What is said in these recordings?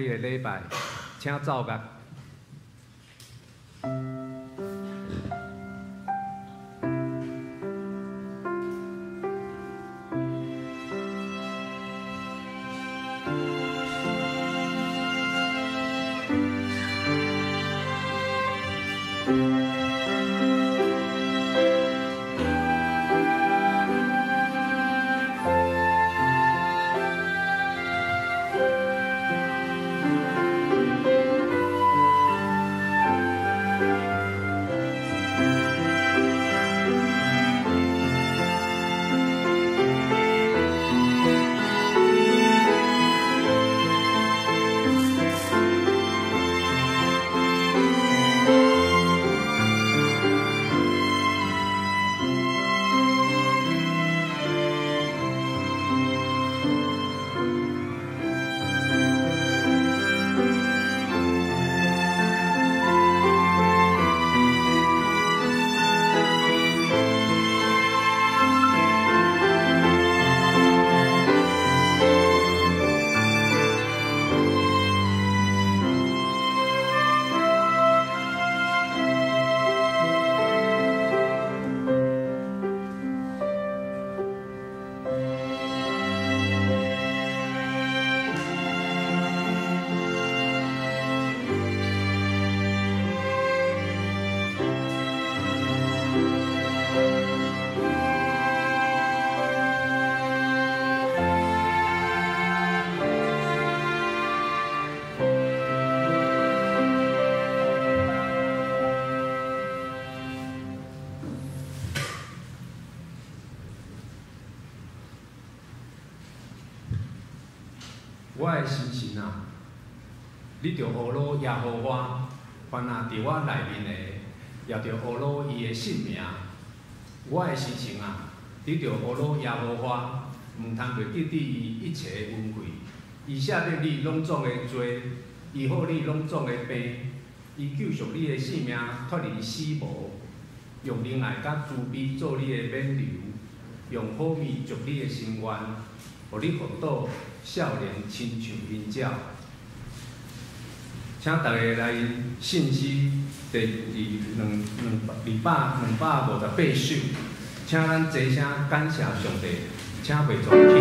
日的礼拜，请奏乐。我的心神啊，你着学罗耶和华，凡那伫我内面的，也着学罗伊的性命。我的心神啊，你着学罗耶和华，毋通袂记得伊一切的恩惠。伊赦免你拢总的罪，医好你拢总的病，伊救赎你的性命，脱离死亡，用仁爱甲慈悲做你的免流，用好米祝你的心愿，互你福岛少年亲像因鸟。请大家来信息第258首，请咱齐声感谢上帝，请会众起立。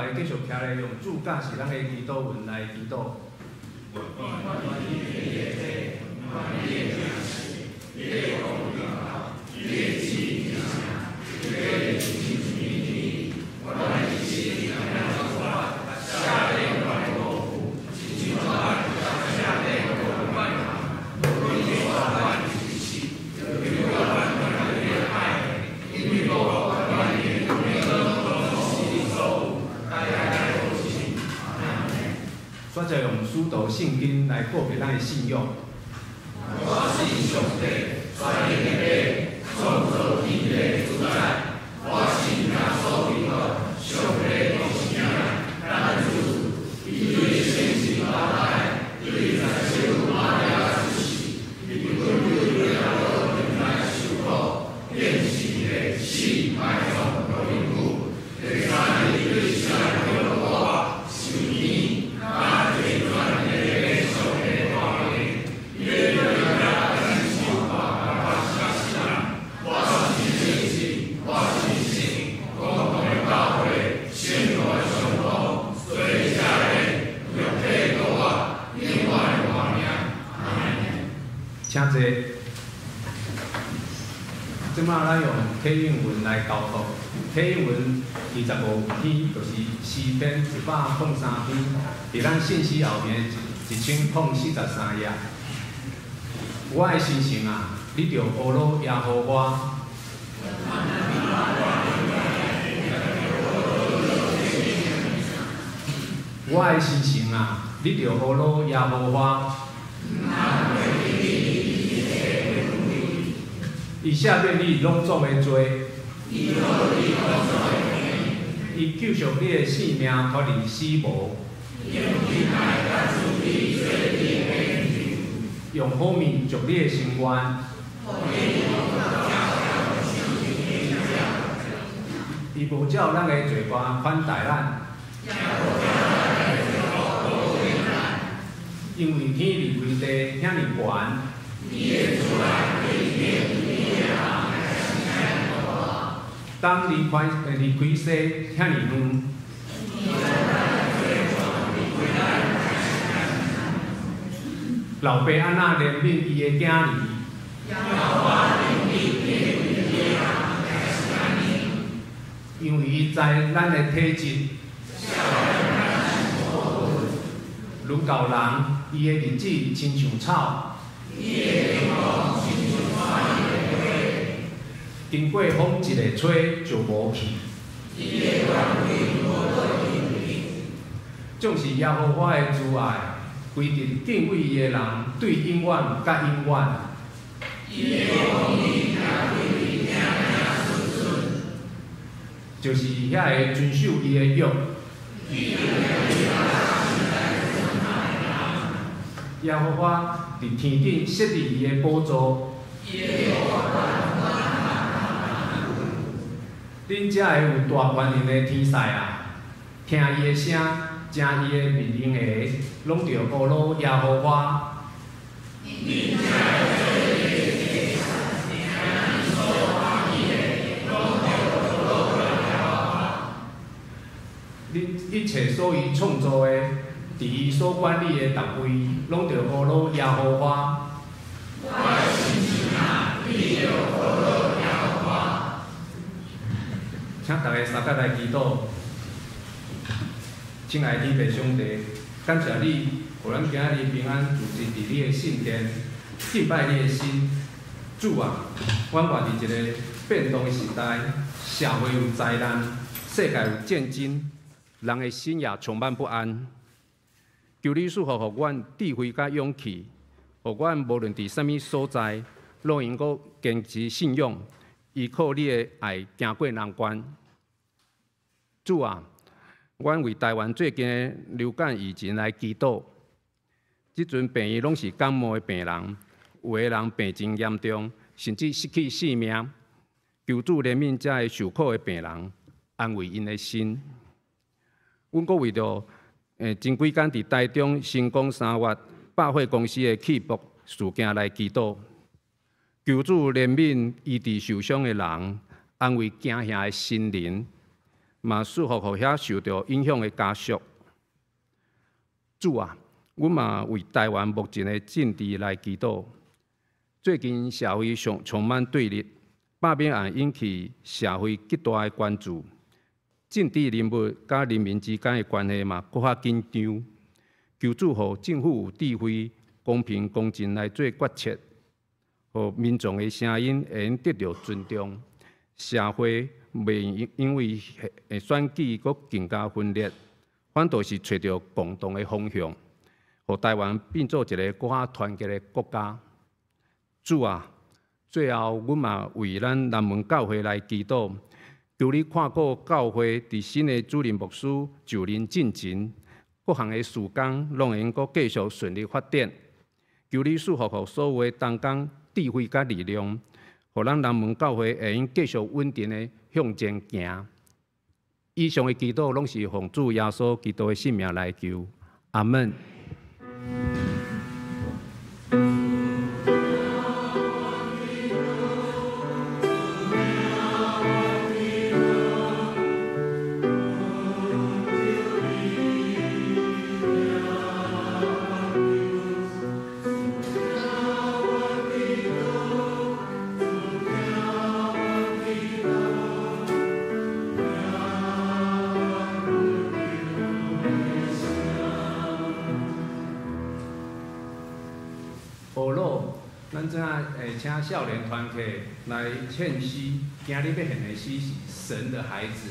来继续徛来用主教是咱的祈祷文来祈祷。选择用书读圣经来告别咱的信仰。我信上帝，全能的创造天地主宰。我信耶稣基督，上帝独生的咱主，伊对先知交代，对在受玛利亚之时，伊对耶和华来受苦，变成的死埋葬到灵骨，第三日对下来了我，受天。请坐。即马咱用体应文来交托。体应文25篇就是诗篇103篇，伫咱信息后面1043页。我的心情啊，你着学罗耶和华。我的心情啊，你着学罗耶和华。伊赦免你拢总的罪，伊救赎你的性命脱离死亡，用好面祝你的心愿，伊无照咱的罪过款待咱，因为天离开地遐尼悬。当离开世遐尼远，老爸安那怜悯伊的囝儿，因为伊知咱的体质，如旧人，伊的日子亲像草。经过风一个吹就无去。总是耶和华的慈爱，规定敬畏伊的人，对永远甲永远。就是遐个遵守伊的约。耶和华伫天顶设立伊的宝座。恁遮个有大权能的天使啊，听伊的声，听伊的命令的，拢着学罗耶和华。恁一切所伊创造的，伫伊所管理的单位，拢着学罗耶和华。请大家三脚来祈祷。亲爱的天父上帝，感谢你，互咱今日平安住伫你的圣殿，敬拜你的心。主啊，阮活伫一个变动的时代，社会有灾难，世界有战争，人的心也充满不安。求你赐福互阮智慧甲勇气，互阮无论伫啥物所在，拢能够坚持信仰，依靠你的爱行过难关。主啊，阮为台湾最近的流感疫情来祈祷。即阵病医拢是感冒的病人，有的人病情严重，甚至失去性命。求主怜悯遮个受苦的病人，安慰因的心。阮阁为着前几天伫台中成功3月百货公司的起爆事件来祈祷。求主怜悯医治受伤的人，安慰惊吓的心灵。嘛祝福互遐受到影响的家属。主啊，阮嘛为台湾目前的政治来祈祷。最近社会上充满对立，罢免案引起社会极大的关注。政治人物甲人民之间的关系嘛，搁较紧张。求助互政府有智慧、公平、公正来做决策，互民众的声音会用得到尊重。社会袂因为选举搁更加分裂，反倒是找到共同的方向，互台湾变做一个搁较团结的国家。主啊，最后阮嘛为咱南门教会来祈祷，求你看顾教会伫新的主任牧师就任进前，各项的事工拢会用搁继续顺利发展。求你赐福互所有的同工智慧甲力量，互咱南门教会会用继续稳定的向前行。以上的祈祷拢是奉主耶稣基督的圣名来求，阿门。咱怎啊会请少年团体来献诗，今日要献的诗是神的孩子。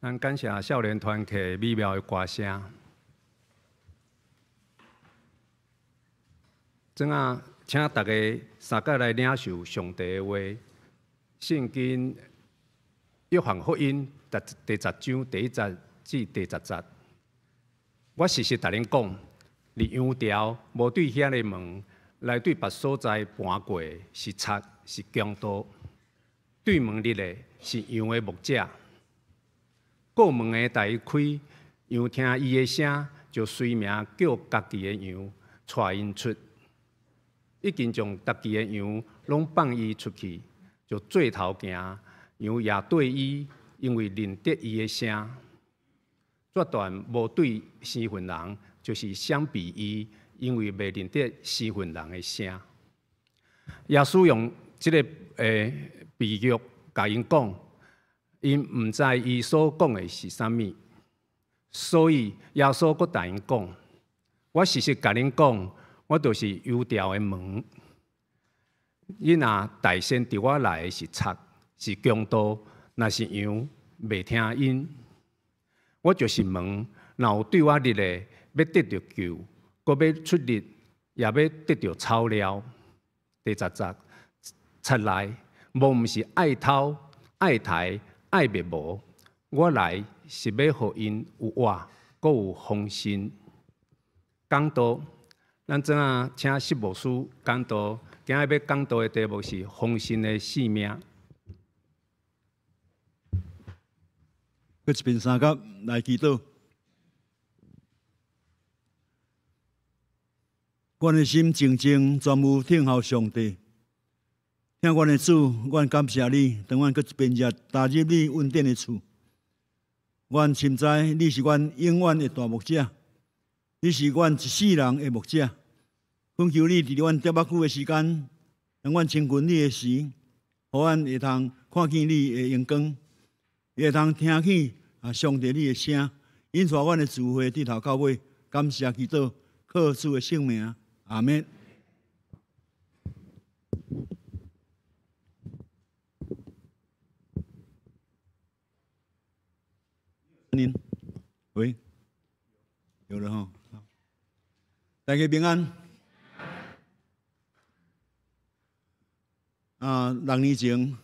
咱感谢少年团契美妙的歌声。怎啊，请大家三角来领受上帝的话，圣经约翰福音第10章第1节至第10节。我实实甲恁讲，你羊条无对遐个门，来对别所在搬过是贼是强盗，对门入的是羊的牧者。过门的大开，羊听伊的声，就随命叫家己的羊带因出。已经将家己的羊拢放伊出去，就做头行，羊也对伊，因为认得伊的声。这段无对生份人，就是相比伊，因为未认得生份人的声。耶稣用这个比喻甲因讲，因毋知伊所讲的是啥物，所以耶稣阁甲因讲：我实实甲恁讲。我就是油条的门，你若大先伫我来的是贼，是强盗，若是羊袂听因。我就是门，若有对我入的，要得到救，搁要出入，也要得到草料。第10节，贼来，无毋是爱偷、爱刣、爱灭无。我来是要互因有活，搁有丰盛。讲道。咱怎啊，请释牧师讲道，今日要讲道的题目是丰盛的性命。搁一遍三角来祈祷，阮的心静静，全无听候上帝。听阮的主，阮感谢你，当阮搁一遍日踏入你恩典的厝。阮深知你是阮永远的大牧者。你是阮一世人的牧者，恳求你伫阮这么久的时间，让阮亲近你的时，互阮会通看见你的阳光，会通听见上帝你的声，引带阮的智慧低头到尾，感谢祈祷，靠主的圣名，阿门。您，喂，有了哈。大家平安。6年前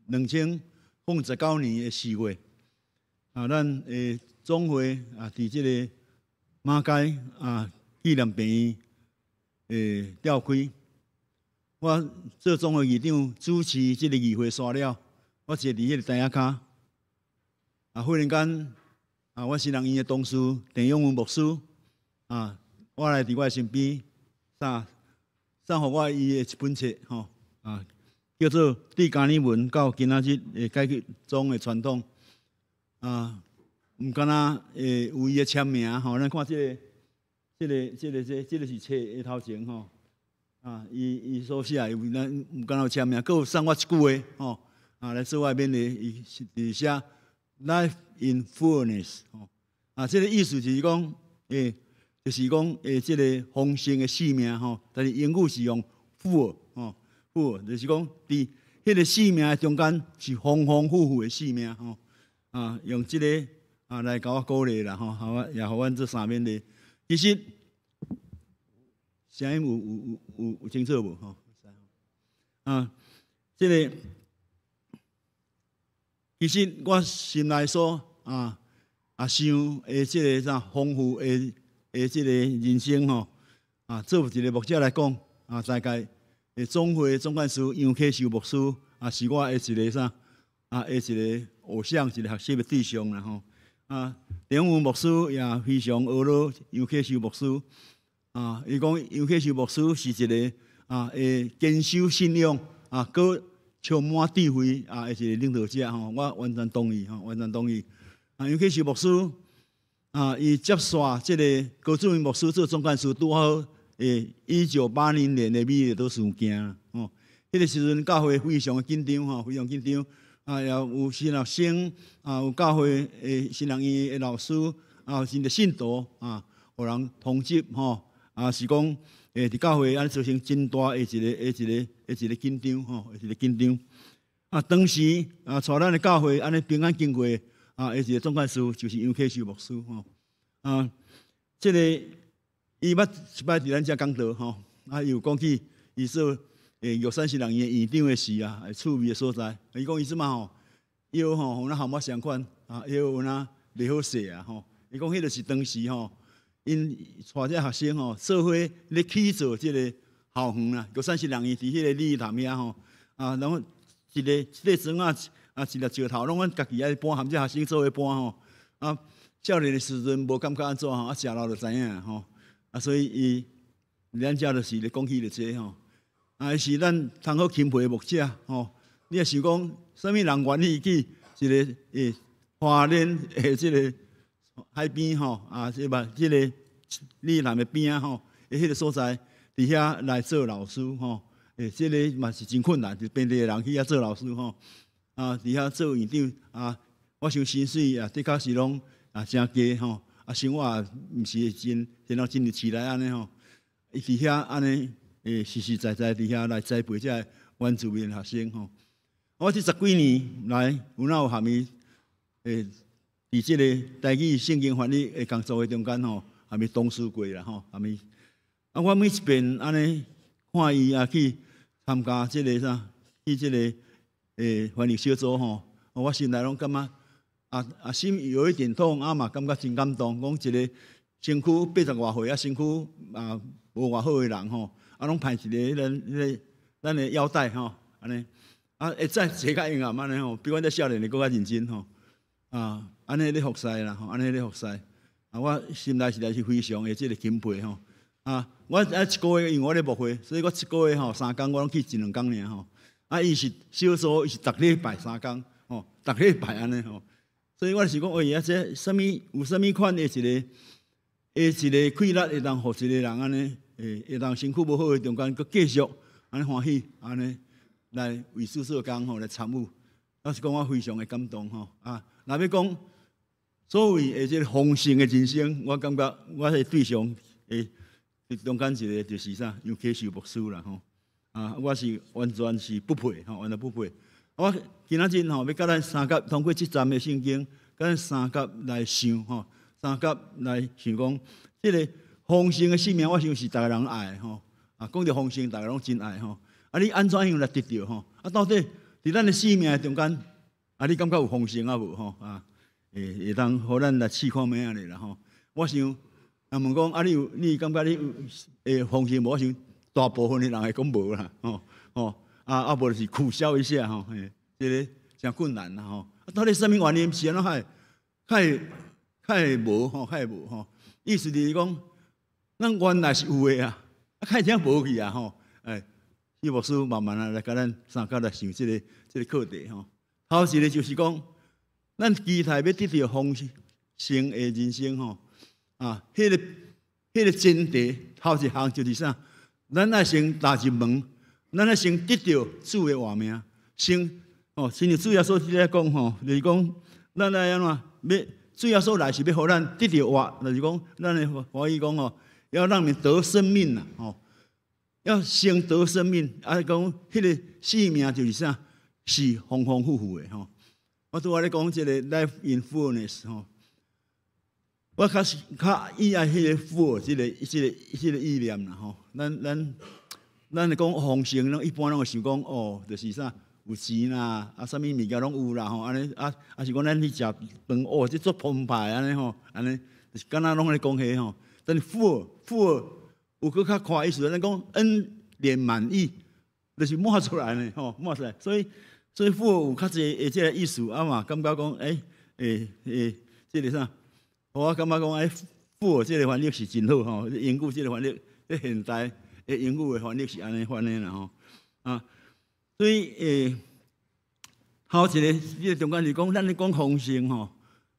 ，2019年的4月，咱总会伫这个马街纪念病院召开。我做总会议长主持这个议会煞了，我坐伫迄个台仔骹。忽然间，我新人院的同事郑永文牧师我来伫我身边，送互我伊的一本册叫做《对加尔文到今仔日的解决中的传统》毋敢若有伊的签名咱看这个是册的头前伊所写的，咱毋敢若有签名，佮有送我一句话来做我的勉励，伊写 Life in fullness 这个意思就是讲就是讲这个丰盛的生命但是英语是用 full full， 就是讲伫迄个生命中间是丰丰富富的生命用这个来甲我鼓励啦也互阮做三勉励。其实声音有清楚无这个其实我心内所想这个啥丰富的这个人生作为一个牧者来讲大概总会总干事杨启修牧师是我的一个啥一个偶像，一个学习的对象啦梁武牧师也非常学了杨启修牧师伊讲杨启修牧师是一个坚守信仰佮充满智慧的一个领导者我完全同意完全同意。杨启修牧师伊接续这个高志明牧师做总干事，拄好1980年的美丽岛事件迄个时阵教会非常的紧张非常紧张也有新学生有教会新人院的老师甚至信徒互人通缉是讲伫教会造成真大的一个紧张一个紧张当时带咱的教会安尼平安经过啊，一个总干事就是杨启修牧师吼，啊，这个伊捌一摆伫咱遮讲道吼，啊，又讲起伊说玉山市人院院长的事啊，趣味的所在。伊讲伊即马吼，腰吼有那号码相款啊，腰有那袂好势啊吼。伊讲迄个是当时吼，因带这学生吼做伙咧起造即个校园啦，玉山市人院伫迄个礼堂遐吼，啊，然后一个砖啊，一粒石头，拢阮家己爱搬，含这学生做伙搬吼。啊，少年的时阵无感觉安怎吼，啊，食老就知影吼。啊，所以咱遮就是咧讲起着这吼。啊，是咱通好钦佩的牧者吼。你也想讲，啥物人愿意去一个花莲的即个海边吼啊，即个礼堂的边啊吼，迄个所在，伫遐来做老师吼。即个嘛是真困难，就本地的人去遐做老师吼。啊，伫遐做院长啊，我想薪水啊，的确是拢啊真低吼。啊，生活也毋是真入市来安尼吼。伊伫遐安尼。实实在在伫遐来栽培这原住民学生吼。我这10几年来，有含伊伫即个台语圣经翻译的工作的中间吼，含伊同事过啦吼，含伊。啊，我每一遍安尼看伊啊去参加即个啥，去即个翻译小组吼，我心内拢感觉心有一点痛啊嘛，感觉真感动。讲一个身躯80外岁啊，身躯啊无偌好的人吼。啊，拢派一个咱的腰带吼，安尼啊，会再坐较硬啊，安尼吼，比阮这少年的更较认真吼，啊，安尼咧服侍啦吼，安尼咧服侍，啊，我心内实在是非常的即个钦佩吼，啊，我一个月因为我咧牧会，所以我一个月吼3工我拢去1、2工尔吼，啊，伊是小组，伊是逐礼拜3工吼，逐礼拜安尼吼，所以我是讲，哎呀，这有啥物款的一个快乐会当互一个人安尼。会当身躯无好诶中间，佮继续安尼欢喜，安尼来为主做工吼，来参与。我是讲我非常诶感动吼啊！若要讲所谓诶即个丰盛诶人生，我感觉我诶对象中间一个就是啥，杨启修牧师啦吼啊！我是完全是不配吼，完全不配。我今仔日吼要甲咱三甲通过即站诶圣经，甲咱三甲来想吼，三甲来想讲即个。丰盛的生命，我想是逐个人爱吼。啊，讲到丰盛，逐个拢真爱吼。啊，你安怎样来得到吼？啊，到底伫咱的生命中间，啊，你感觉有丰盛啊无吼？啊，会当互咱来试看咩啊哩啦吼。我想，啊问讲啊，你感觉你有丰盛无？我想大部分的人会讲无啦，吼啊无就是苦笑一下吼。这个真困难啦吼。啊，到底什么原因是安怎较会无吼？较会无吼？意思就是讲。咱原来是有诶啊，开始无去啊吼，许牧师慢慢来甲咱三甲来想这个课题吼。头一个就是讲，咱期待要得到丰盛诶人生吼，啊，迄个前提头一项就是啥？咱爱先踏入门，咱爱先得到主诶话名，先像主耶稣在讲吼，就是讲咱爱安怎要主耶稣来是要互咱得到话，就是讲咱诶华语讲吼。要让你得生命啦，吼！要先得生命，啊，讲迄个生命就是啥？是丰丰富富的吼。我拄仔咧讲即个 life in fullness 吼，我较意爱迄个 full 即个意念啦吼。咱咧讲丰盛，咱一般拢会想讲哦，就是啥有钱啦，啊，啥物物件拢有啦吼，安尼啊是讲咱去食饭哦，即做澎湃安尼吼，安尼就是敢若拢咧讲迄吼。但是富有搁较夸意思，咱讲恩典满意，就是抹出来呢，吼，抹出来。所以富有较济诶，即个意思啊嘛，感觉讲即个啥？我感觉讲富即个翻译是真好吼，英语即个翻译，现代诶英语诶翻译是安尼翻译啦吼啊。所以头一个即个中间是讲，咱咧讲丰盛吼，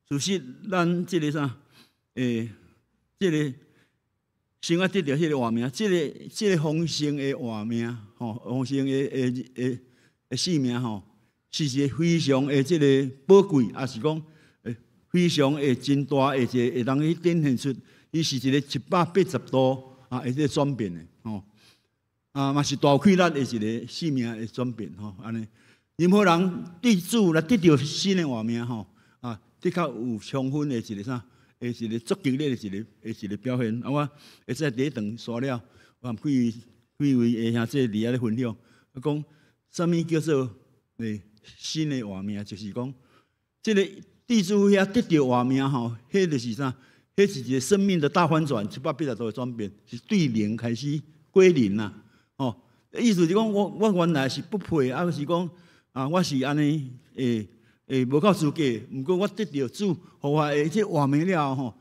事实咱即个啥即个先要得到迄个话名，即个丰盛的话名，吼，丰盛的生命吼，是一个非常的即个宝贵，也是讲非常的真大的一个会当去展现出，伊是一个180度啊，一个转变的吼，啊嘛是大快乐的一个生命的转变吼，安尼，任何人对主来得到新的话名吼，啊，的确有充分的一个啥，一个足激烈的一个表现。啊，我会使第一场刷了，我几位兄弟伫遐咧分享，讲啥物叫做新的活命，就是讲，这个地主遐得到活命吼，迄就是啥？迄是一个生命的大翻转，780度的转变，是对零开始归零啦。哦，意思是讲，我原来是不配，啊是讲啊，我是安尼无够资格，毋过我得到主，互我的这活命了吼，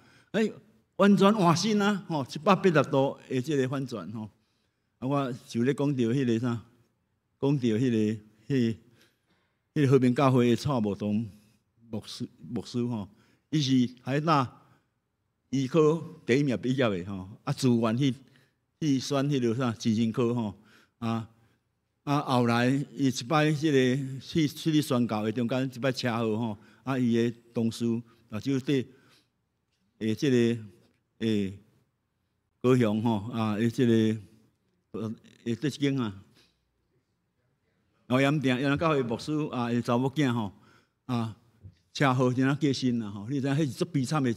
完全换新啊，吼，780度的这个反转吼。啊，我就咧讲到迄个啥，讲到迄个和平教会的蔡茂东牧师吼，伊是海大医科第1名毕业的吼，啊，自愿去选迄个啥精神科吼，后来伊一摆即个去宣教的中间一摆车祸吼，啊，伊的同事就对即个高雄吼即个对一间盐埕教会牧师查某囝吼车祸真过身啦吼，你知影迄是足悲惨的一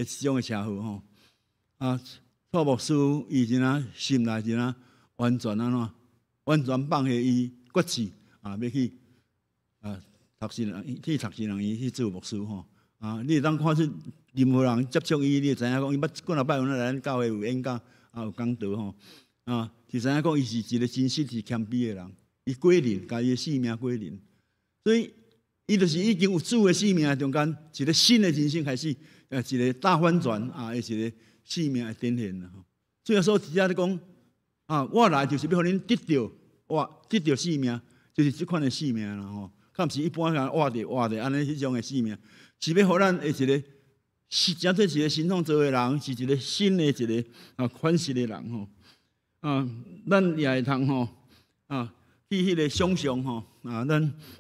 种车祸吼蔡牧师伊真心内真完全完全放下伊决志要去读神人去做牧师吼你会当看出任何人接触伊，你会知影讲伊捌几若摆有来咱教会有演讲有讲道吼就知影讲伊是一个真实是谦卑的人，伊过人，家己的性命过人，所以伊就是已经有主的性命中间一个新的人生开始，一个大反转一个性命的展现啦。所以说，直接咧讲我来就是要互恁得到性命，就是即款的性命啦吼。较毋是一般人活着安尼迄种的性命，是要互咱的一个真做一个新创造的人，是一个新的一个款式的人吼。咱也会通吼去迄个想象吼咱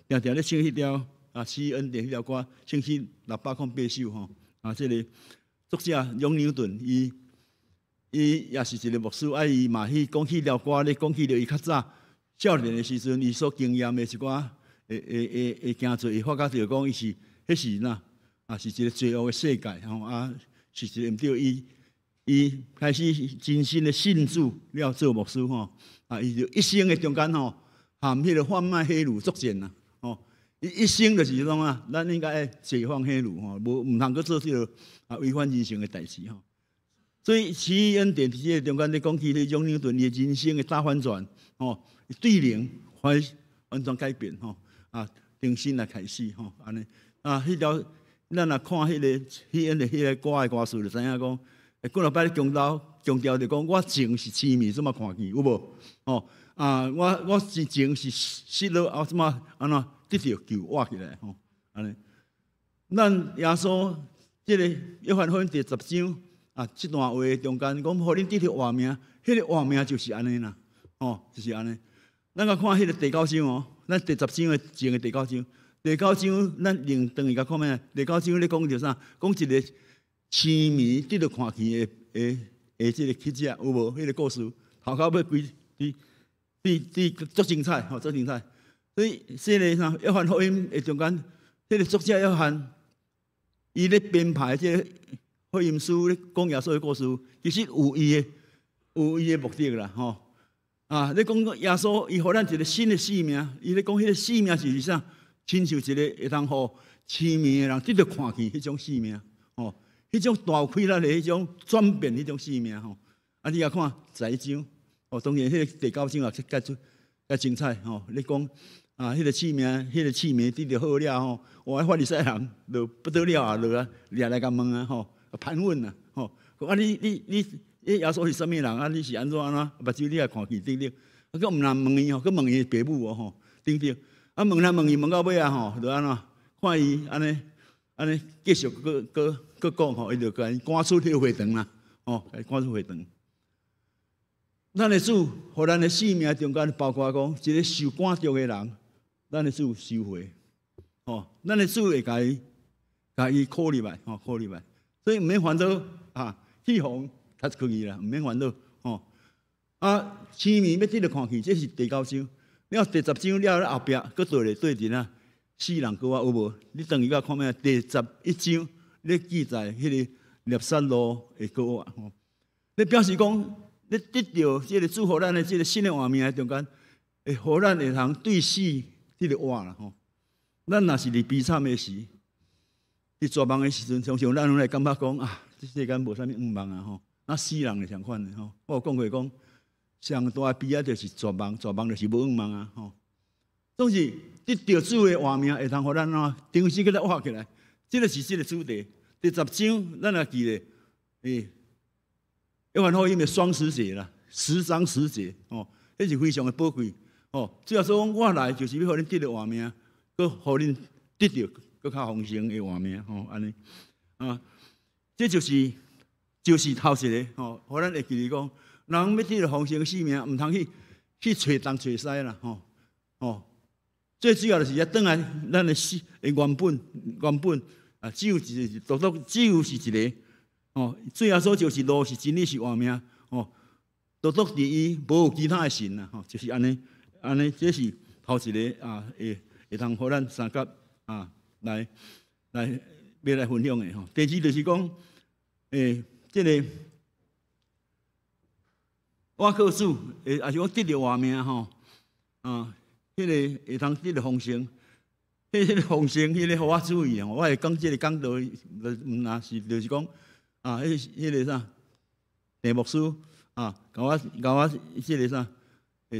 定定咧唱迄条诗恩典迄条歌，唱起608首吼即个作者杨牛顿，伊也是一个牧师，伊嘛去讲起条歌咧，讲起着伊较早少年的时阵，伊所经验的一寡会行做，伊发觉着讲伊是迄是哪是一个罪恶的世界吼是一个毋对伊开始真心的信主了做牧师吼伊就一生的中间吼含迄个贩卖血路作战啦伊一生就是迄种咱应该解放血路吼，毋通去做迄个违反人性的代志吼。所以慈恩典伫这中间咧讲起迄种牛顿伊人生的大反转对零完全改变重新来开始安尼迄条咱若看迄个慈恩的迄个歌的歌词，就知影讲。几若摆咧强调就讲，我情是痴迷，怎么看见有无？我是情是失落，怎么安怎得到救活起来？安尼，咱耶稣即个约翰福音第10章这段话中间讲，互恁得到活命，迄个活命就是安尼啦，就是安尼。咱甲看迄个第9章咱第10章的前的第9章，第9章咱另当伊甲看咩？第9章咧讲着啥？讲一个。痴迷得到看见的这个乞食有无？迄个故事头到尾足精彩足精彩。所以这个啥约翰福音的中间，这个作者约翰伊咧编排这个福音书咧讲耶稣的故事，其实有伊的目的啦咧讲耶稣伊互咱一个新的生命，伊咧讲迄个生命就是啥？亲像一个会通互痴迷的人得到看见迄种生命迄种大开力的迄种转变，迄种生命你也看第1章当然迄个第9章也精彩你讲迄个生命，迄个痴迷得到好了我法利赛人就不得了落掠来甲问盘问你耶稣是啥物人你是安怎目睭你也看见顶顶佫毋通问伊佫问伊爸母顶顶问来问伊问到尾就安怎看伊安尼继续佫讲伊就甲伊赶出迄个会堂啦赶出会堂。咱的主，互咱的生命中间包括讲一个受赶逐的人，咱的主收回咱的主会甲伊靠入来靠入来，所以毋免烦恼去互踢出去啦，毋免烦恼痴迷要得到看见，这是第9章。了第10章了后壁，佫对着对阵世人搁我有无？你等于甲看咩？第11章咧记载迄个列撒罗的搁我吼，你表示讲，你得到即个祝福咱的即个新的画面中间，会互咱会通对死即个活啦吼。咱若是伫悲惨的时，伫绝望的时阵，常常咱拢会感觉讲啊，即世间无啥物愿望啊吼。那死人的相款的吼，我有讲过讲，上大的悲哀就是绝望，绝望就是无愿望啊吼。总是得到主的画面，会通互咱啊，重新给咱活起来。这个是这个主题。第10章，咱也记咧，约翰福音的双十节啦，10章10节哦，迄是非常的宝贵哦。主要说讲，我来就是要互恁得到画面，佮互恁得到佮较丰盛的画面吼，安尼啊，这就是头一个吼，互咱会记咧讲，人要得到丰盛的生命，毋通去找东找西啦吼哦。最主要就是要转来咱的原本啊，只有一个哦，最后说就是路是真理是活命哦，独伫伊，无有其他的神啦吼，就是安尼，这是头一个啊，会通互咱三甲啊来分享的吼。第二就是讲，这个我告诉也是讲得到活命吼啊。迄个会通得到丰盛，迄个丰盛，迄个互我注意吼。我会讲即个讲道，若是就是讲啊，迄个啥，题目书啊，甲我即个啥，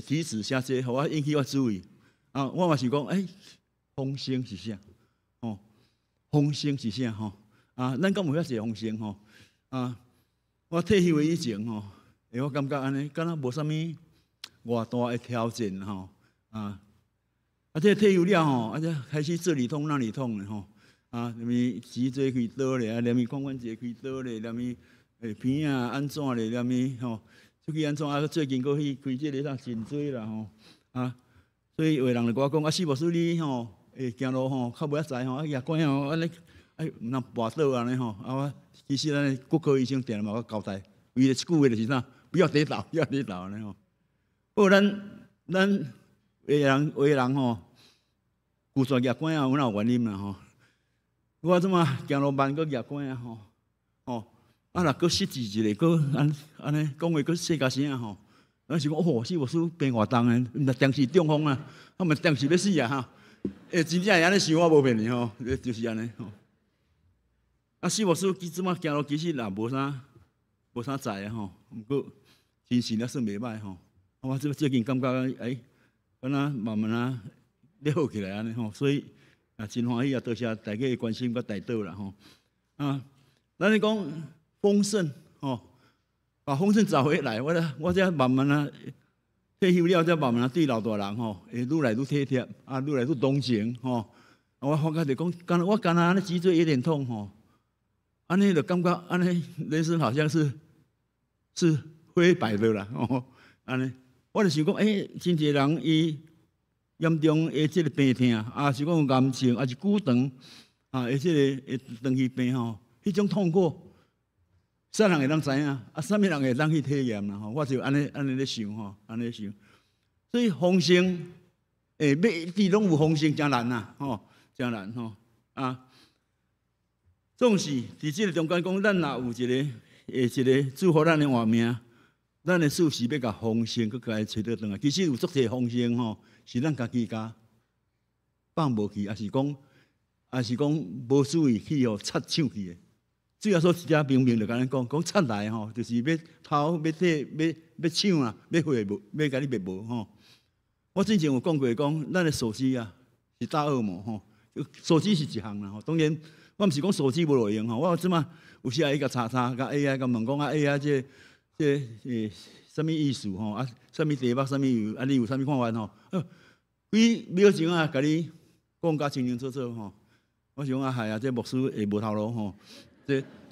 提示写这，互我引起我注意啊。我嘛是讲，丰盛是啥？哦，丰盛是啥？吼啊，咱讲有遐济丰盛吼啊。我退休以前吼，我感觉安尼，敢若无啥物偌大的挑战吼啊。这退休了吼，这开始这里痛那里痛的吼，啊，连咪脊椎开刀咧，啊，连咪髋关节开刀咧，连咪鼻啊安怎咧，连咪吼，出去安怎啊？最近搁去开这个啥颈椎啦吼，啊，所以有人就我讲啊，是无是你吼，行路吼较袂晓知吼，啊牙关吼安尼，毋通跋倒安尼吼，啊我其实咱骨科医生定嘛我交代，伊的一句话就是啥，不要跌倒，不要跌倒安尼吼。不过咱为人吼，骨髓牙关啊，有哪有原因啦吼？我怎么行路慢，搁牙关啊吼，啊若搁失智一个，搁安尼讲话搁细甲声吼，咱想讲哦，是无输变活动诶，毋是电视中风啊，我们电视要死啊哈！真正会安尼想，我无骗你吼，就是安尼吼。啊，是无输，即么行路其实也无啥在啊吼，毋过精神也算袂歹吼。我最近感觉敢若慢慢啊，咧好起来安尼吼，所以啊真欢喜啊，多谢大家的关心甲带导啦吼。啊，咱咧讲丰盛吼，把丰盛找回来，我才慢慢啊退休了，才慢慢啊对老大人吼，会愈来愈体贴，啊愈来愈同情吼。我发觉就讲，我干那脊椎有点痛吼，安尼就感觉安尼人生好像是灰白的啦吼，安尼。我就想讲，真侪人伊严重的即个病痛，啊是讲有癌症，啊是骨长，啊即个长期病吼，迄种痛苦，啥人会当知影？啊，啥物人会当去体验啦？吼，我就安尼咧想吼，安尼想。所以丰盛，要一直拢有丰盛，真难呐，吼，真难吼。啊，总是伫即个中间讲，咱若有一个祝福咱的画面。咱的事是要甲丰盛，佮甲伊找倒转来。其实有足侪丰盛吼，是咱家己家放无去，也是讲无注意去互插抢去的。主要说一只明明就甲咱讲插来吼，就是要偷要体要抢啊，要回无，要甲你灭无吼。我之前有讲过讲，咱的手机啊是大恶魔吼，手机是一项啦吼。当然，我毋是讲手机无路用吼，我即马有时啊伊甲查，甲 AI 甲问讲啊 AI 这什么意思吼？啊，什么题目，什么有，啊，你有啥物看法吼？几秒钟啊，甲你讲甲清清楚楚吼。我想啊，系啊，这牧师会无头路吼。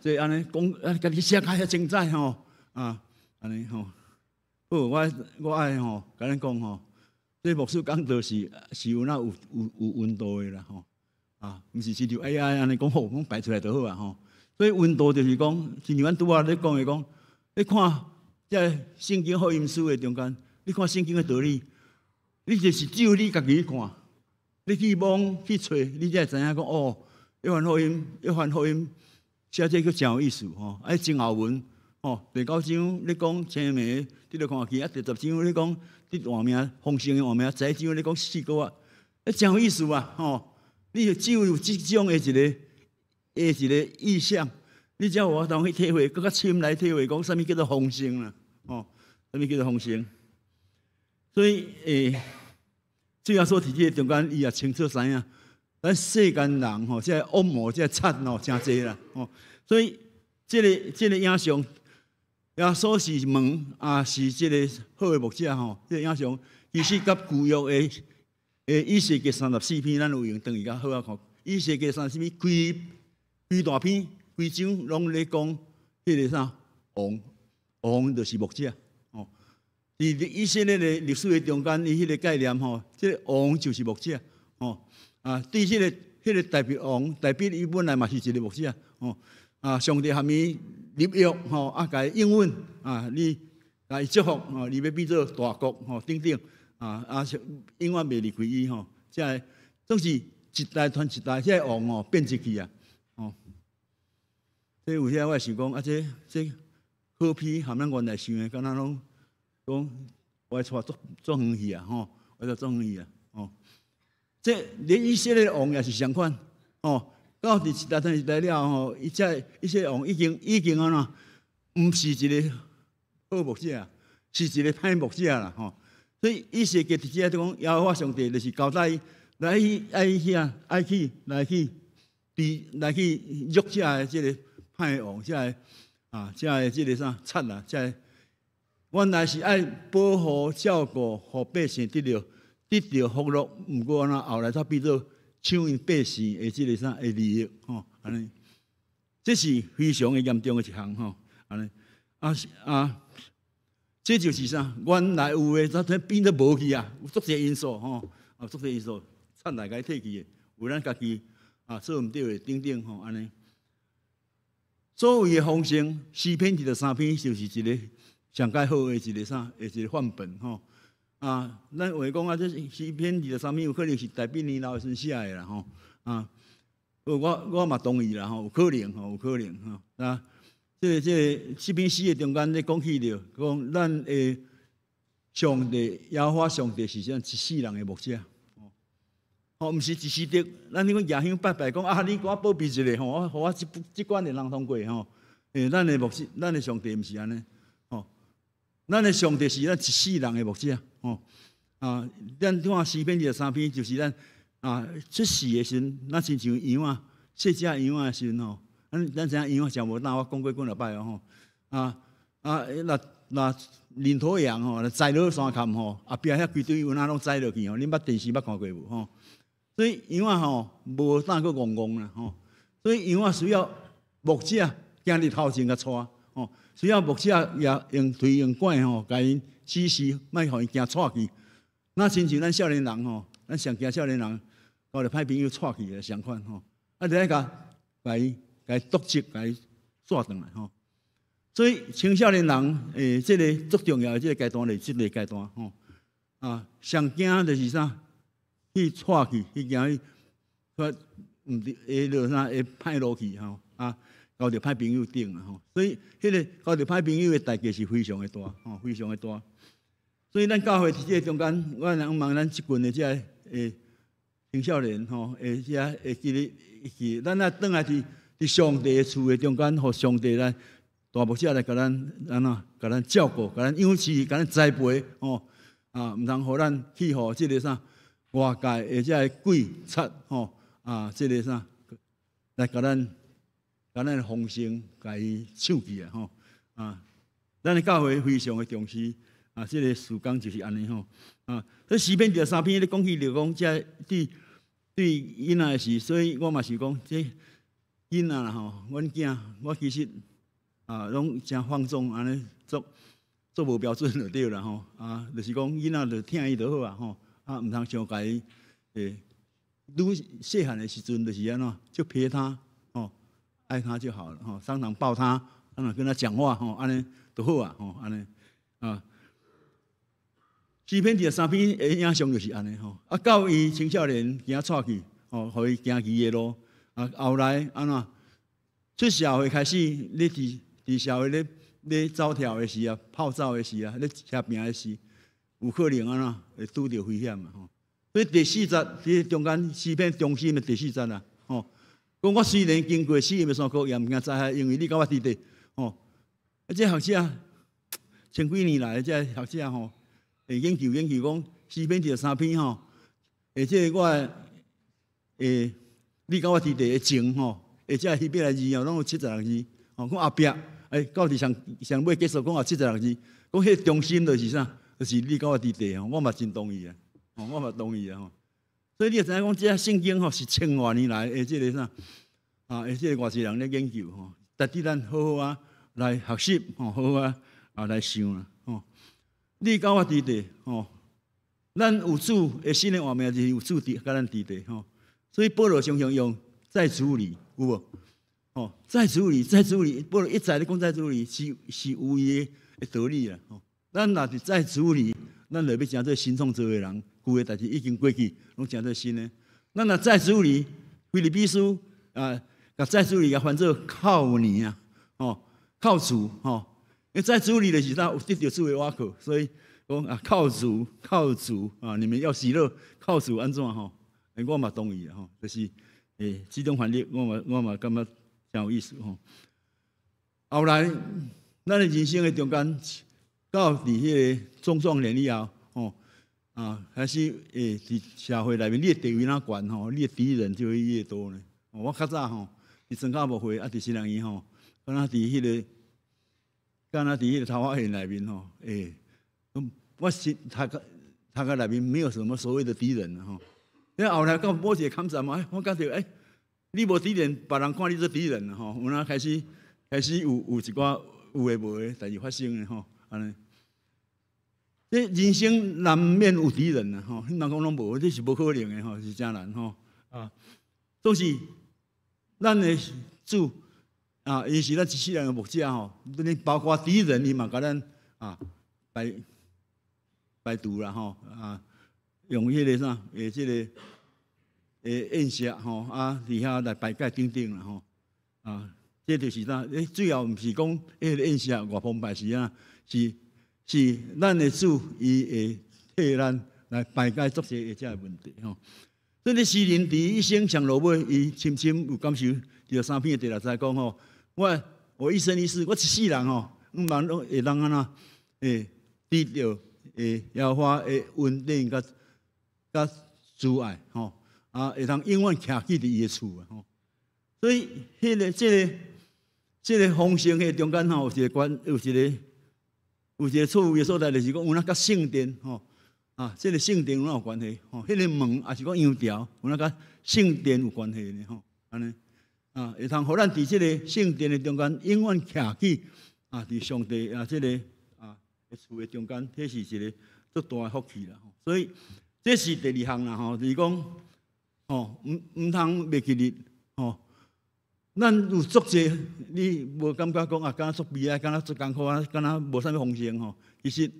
这安尼讲，甲你写开遐精彩吼，啊，安尼吼。好，我爱吼，甲恁讲吼，这牧师讲道是有那有温度的啦吼。啊，毋是亲像 AI 安尼讲好，讲摆出来就好啊吼。所以温度就是讲，亲像阮拄仔咧讲的讲。你看，这圣经福音书的中间，你看圣经的道理，你就是只有你家己去看，你去网去找，你才会知影讲哦，约翰福音写这个真有意思吼。前后文吼，第9章你讲青梅你著看去，第10章你讲你换名丰盛的换名，11章你讲4个啊，真有意思啊吼。你只有即种的一个意象，你才有法通去体会，更较深来体会讲啥物叫做丰盛啦吼，啥物叫做丰盛。所以最后所提这中间，伊也清楚知影，咱世间人吼，这恶魔、这贼吼，真济啦吼。所以这个影像，耶稣是门啊，是这个好的牧者吼。这个影像其实甲旧约的以西结34篇，咱有用等于较好啊看。以西结34篇规大篇规章拢咧讲迄个啥王就是牧者。伫以色列的历史的中间，伊迄个概念吼，即个王就是牧者吼对迄个代表王，代表伊本来嘛是一个牧者吼上帝含伊立约吼甲伊应允你甲伊祝福吼，你要变做大国吼等等永远袂离开伊吼，即个总是一代传一代，即个王吼变质去啊吼。所以有时我想讲这好批含咱原来想的，敢若拢。讲我带做远去啊吼，我带做远去啊吼。这连以色列王也是相款吼，到第一代了吼，以色列王已经安怎，毋是一个好牧者，是一个歹牧者啦吼。所以以西结伫遮就讲，耶和华上帝就是交代来去约遮的这个歹王，遮个这个啥贼啦，遮个。原来是爱保护照顾，互百姓得到福乐，毋过安怎后来才变做抢因百姓的即个啥的利益吼，安尼，这是非常的严重的一项吼，安尼这就是啥？原来有诶，怎变做无去啊？有足侪因素吼，足侪因素，贼来甲伊摕去的，有咱家己做毋对的等等吼，安尼。所谓的丰盛，诗篇23篇就是一个。上介好的一个啥，一个范本吼咱话讲这诗篇23篇有可能是代表年老的时写的啦吼我嘛同意啦吼，有可能吼，有可能吼这诗篇诗的中间咧讲起着，讲咱的上帝耶和华上帝是一世人的牧者毋是一时的，咱你讲夜香拜讲你给我保庇一下吼，互我即关的人通过吼，咱的牧师，咱的上帝毋是安尼。咱的上帝是咱一世人的牧者咱看诗篇23篇，就是咱出世的时阵，咱亲像羊细只羊的时阵吼，咱知影羊真无当，我讲过几落摆吼那领头羊吼，栽落山坎吼，后壁遐规堆有哪拢栽落去吼，恁捌电视捌看过无吼？所以羊吼无当个戆戆啦吼，所以羊需要牧者行伫头前甲带吼。需要牧者也用推用管吼，甲因指示，莫互伊行错去。那亲像咱少年人吼，咱上惊少年人，交着歹朋友错去的相款吼。就爱甲伊督促，甲伊带转来吼。所以青少年人这个最重要的这个阶段，就是这个阶段吼。上惊就是啥？去错去，去行去，毋会落啥会歹路去吼交着歹朋友顶啦吼，所以迄个交着歹朋友的代价是非常的大吼，非常的大。所以咱教会伫这中间，我人望咱即群的这青少年吼，会记得，咱啊转来伫上帝的厝的中间，互上帝来大牧者来甲咱照顾，甲咱养饲，甲咱栽培吼毋通互咱去互即个啥外界的这鬼贼吼即个啥来甲咱的丰盛，甲伊抢去啊吼咱的教会非常的重视这个事工就是安尼吼所以诗篇23篇咧讲起着讲，这对囡仔的事，所以我嘛是讲这囡仔啦吼，阮囝我其实拢真放纵安尼做无标准就对啦吼就是讲囡仔就听伊就好吼毋通伤甲伊愈细汉的时阵就是安怎就陪他爱他就好了哈，常常抱他，常常跟他讲话哈，安尼都好啊哈，安尼诗篇13篇的影像就是安尼吼，啊，到伊青少年行出去，吼，互伊行伊的路，啊，后来安怎出社会开始，咧伫社会咧走跳的时啊，泡澡的时啊，咧吃饼的时，有可能安怎会拄着危险啊吼。所以第4节伫中间诗篇中心的第4节啊，吼，讲我虽然经过死荫的山谷，也毋惊灾害，因为你甲我伫地，吼。啊，这学者千几年来，这学者吼，会研究讲诗篇13篇吼，即个我你甲我伫地的情吼，即个迄边的字吼，拢有76字，吼，讲后壁到底上尾结束讲有76字，讲迄中心就是啥？就是你甲我伫地吼，我嘛真同意啊，吼，我嘛同意啊吼。所以你也知影讲，这圣经吼是千多年来的即个啥即个外籍人咧研究吼，值得咱好好啊来学习吼，好好啊来想啦吼。你甲我伫地吼，咱有主的新的画面就是有主伫甲咱伫地吼。所以保罗常常用再主里有无？吼，再主里，保罗一再咧讲再主里是有伊的道理啦吼。咱若是再主里，咱就要诚做新创造的人，旧的代志已经过去，拢诚做新的。咱若再主里，腓立比书甲再主里甲翻做靠你啊，吼，靠主吼。因为再主里就是啥有得到主的瓦靠，所以讲靠主啊，你们要喜乐，靠主安怎吼？我嘛同意啊吼，就是这种翻译我嘛感觉真有意思吼。后来咱的人生的中间，到伫迄个中壮年以后吼开始伫社会内面，你的地位哪悬吼，你的敌人就会越多呢。我较早吼伫庄脚牧会伫新人院吼，敢若伫迄个桃花源内面吼，我是读个内面没有什么所谓的敌人吼。然后来到某一个坎站嘛，我感觉你无敌人，别人看你做敌人吼，有哪开始有一寡有诶无诶代志发生诶吼，安尼。这人生难免有敌人啊吼，人讲拢无，这是无可能诶吼，是真难吼啊。总是咱诶主伊是咱一世人诶牧者吼，包括敌人，伊嘛甲咱排除啦吼用迄个啥即个宴席吼伫遐来排解等等啦吼这就是啥？最后毋是讲迄个宴席外澎湃是啊，是咱的主伊会替咱来排解足些遮个问题吼。所以诗人伫一生上落尾，伊深深有感受。第3篇第6节讲吼，我一生一世，我一世人吼，望拢会当安怎得到耶和华的稳定甲慈爱吼会当永远徛起伫伊的厝吼。所以这个丰盛的中间吼，有一个错误的所在，就是讲有哪甲圣殿吼这个圣殿有哪有关系吼？迄个门也是讲羊条，有哪甲圣殿有关系呢吼？安尼会通互咱伫这个圣殿的中间永远徛起伫上帝这个厝的中间，这是一个足大的福气啦吼。所以这是第2项啦吼，就是讲毋通袂记日吼。咱有足济，你无感觉讲敢若足悲哀，敢若足艰苦敢若无啥物丰盛吼。其实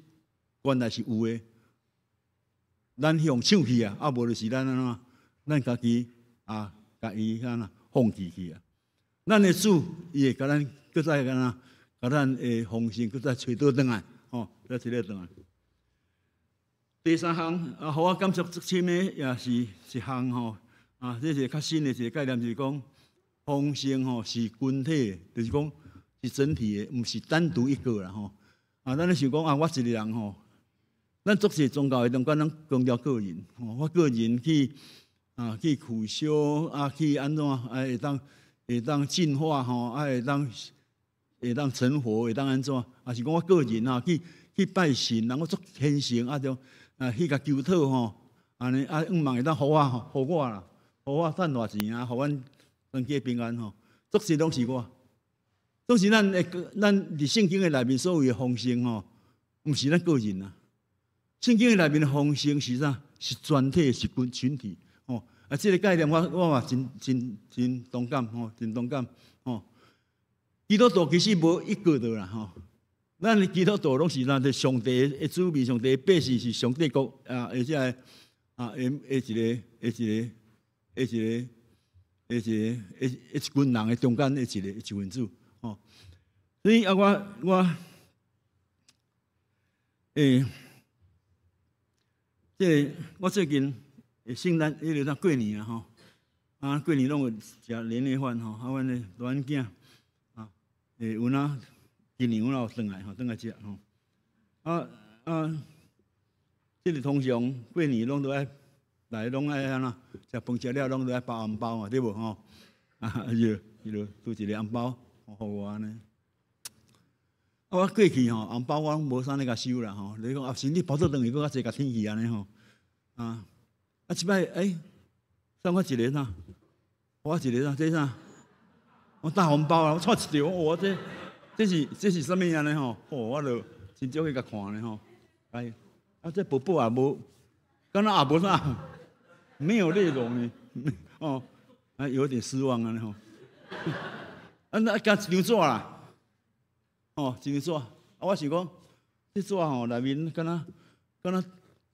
原来是有诶，咱向抢去无就是咱咱家己家己放弃去啊。咱诶主伊会甲咱搁再甲咱诶丰盛搁再找倒转来吼，再找倒转来。第3项互我感触最深诶，也是一项吼这是较新诶一个概念，就是讲。丰盛吼是群体，就是讲是整体的，毋是单独一个啦吼。咱咧想讲我一个人吼，咱做些宗教的中间，咱强调个人吼，我个人去去修去安怎会当进化吼，会当成佛，会当安怎？是讲我个人去拜神，然后做虔诚种去甲求讨吼，安尼望会当互我啦，互我赚偌钱互阮。团结平安吼，作事拢是我，都是咱伫圣经的内面所有的丰盛吼，毋是咱个人啊。圣经的内面的丰盛是啥？是全体，是群体吼。这个概念我嘛真同感吼，真同感吼。基督徒其实无一个的啦吼，咱的基督徒拢是咱的上帝的子民，上帝的百姓，是上帝国啊，而且一群人的中间的一份子哦。所以我我最近圣诞迄个过年啊吼，过年拢有食年夜饭吼，阮的大囝有哪今年有哪有转来食吼，即个通常过年拢都爱来拢爱安怎食饭食了拢都爱包红包嘛，对无吼？伊就拄一个红包互我安尼。我过去吼，红包我拢无啥咧甲收啦吼。你讲啊，甚至包做等于搁较济甲天气安尼吼。即摆送我一个啥？我一个啥？这啥？我大红包啊！我带一条，我这是啥物安尼吼？我就真少去甲看咧吼。这宝宝也无，敢若也无啥，没有内容呢。哦，有点失望安尼吼。那加一张纸啦。哦，一张纸，我想讲，这纸吼内面敢若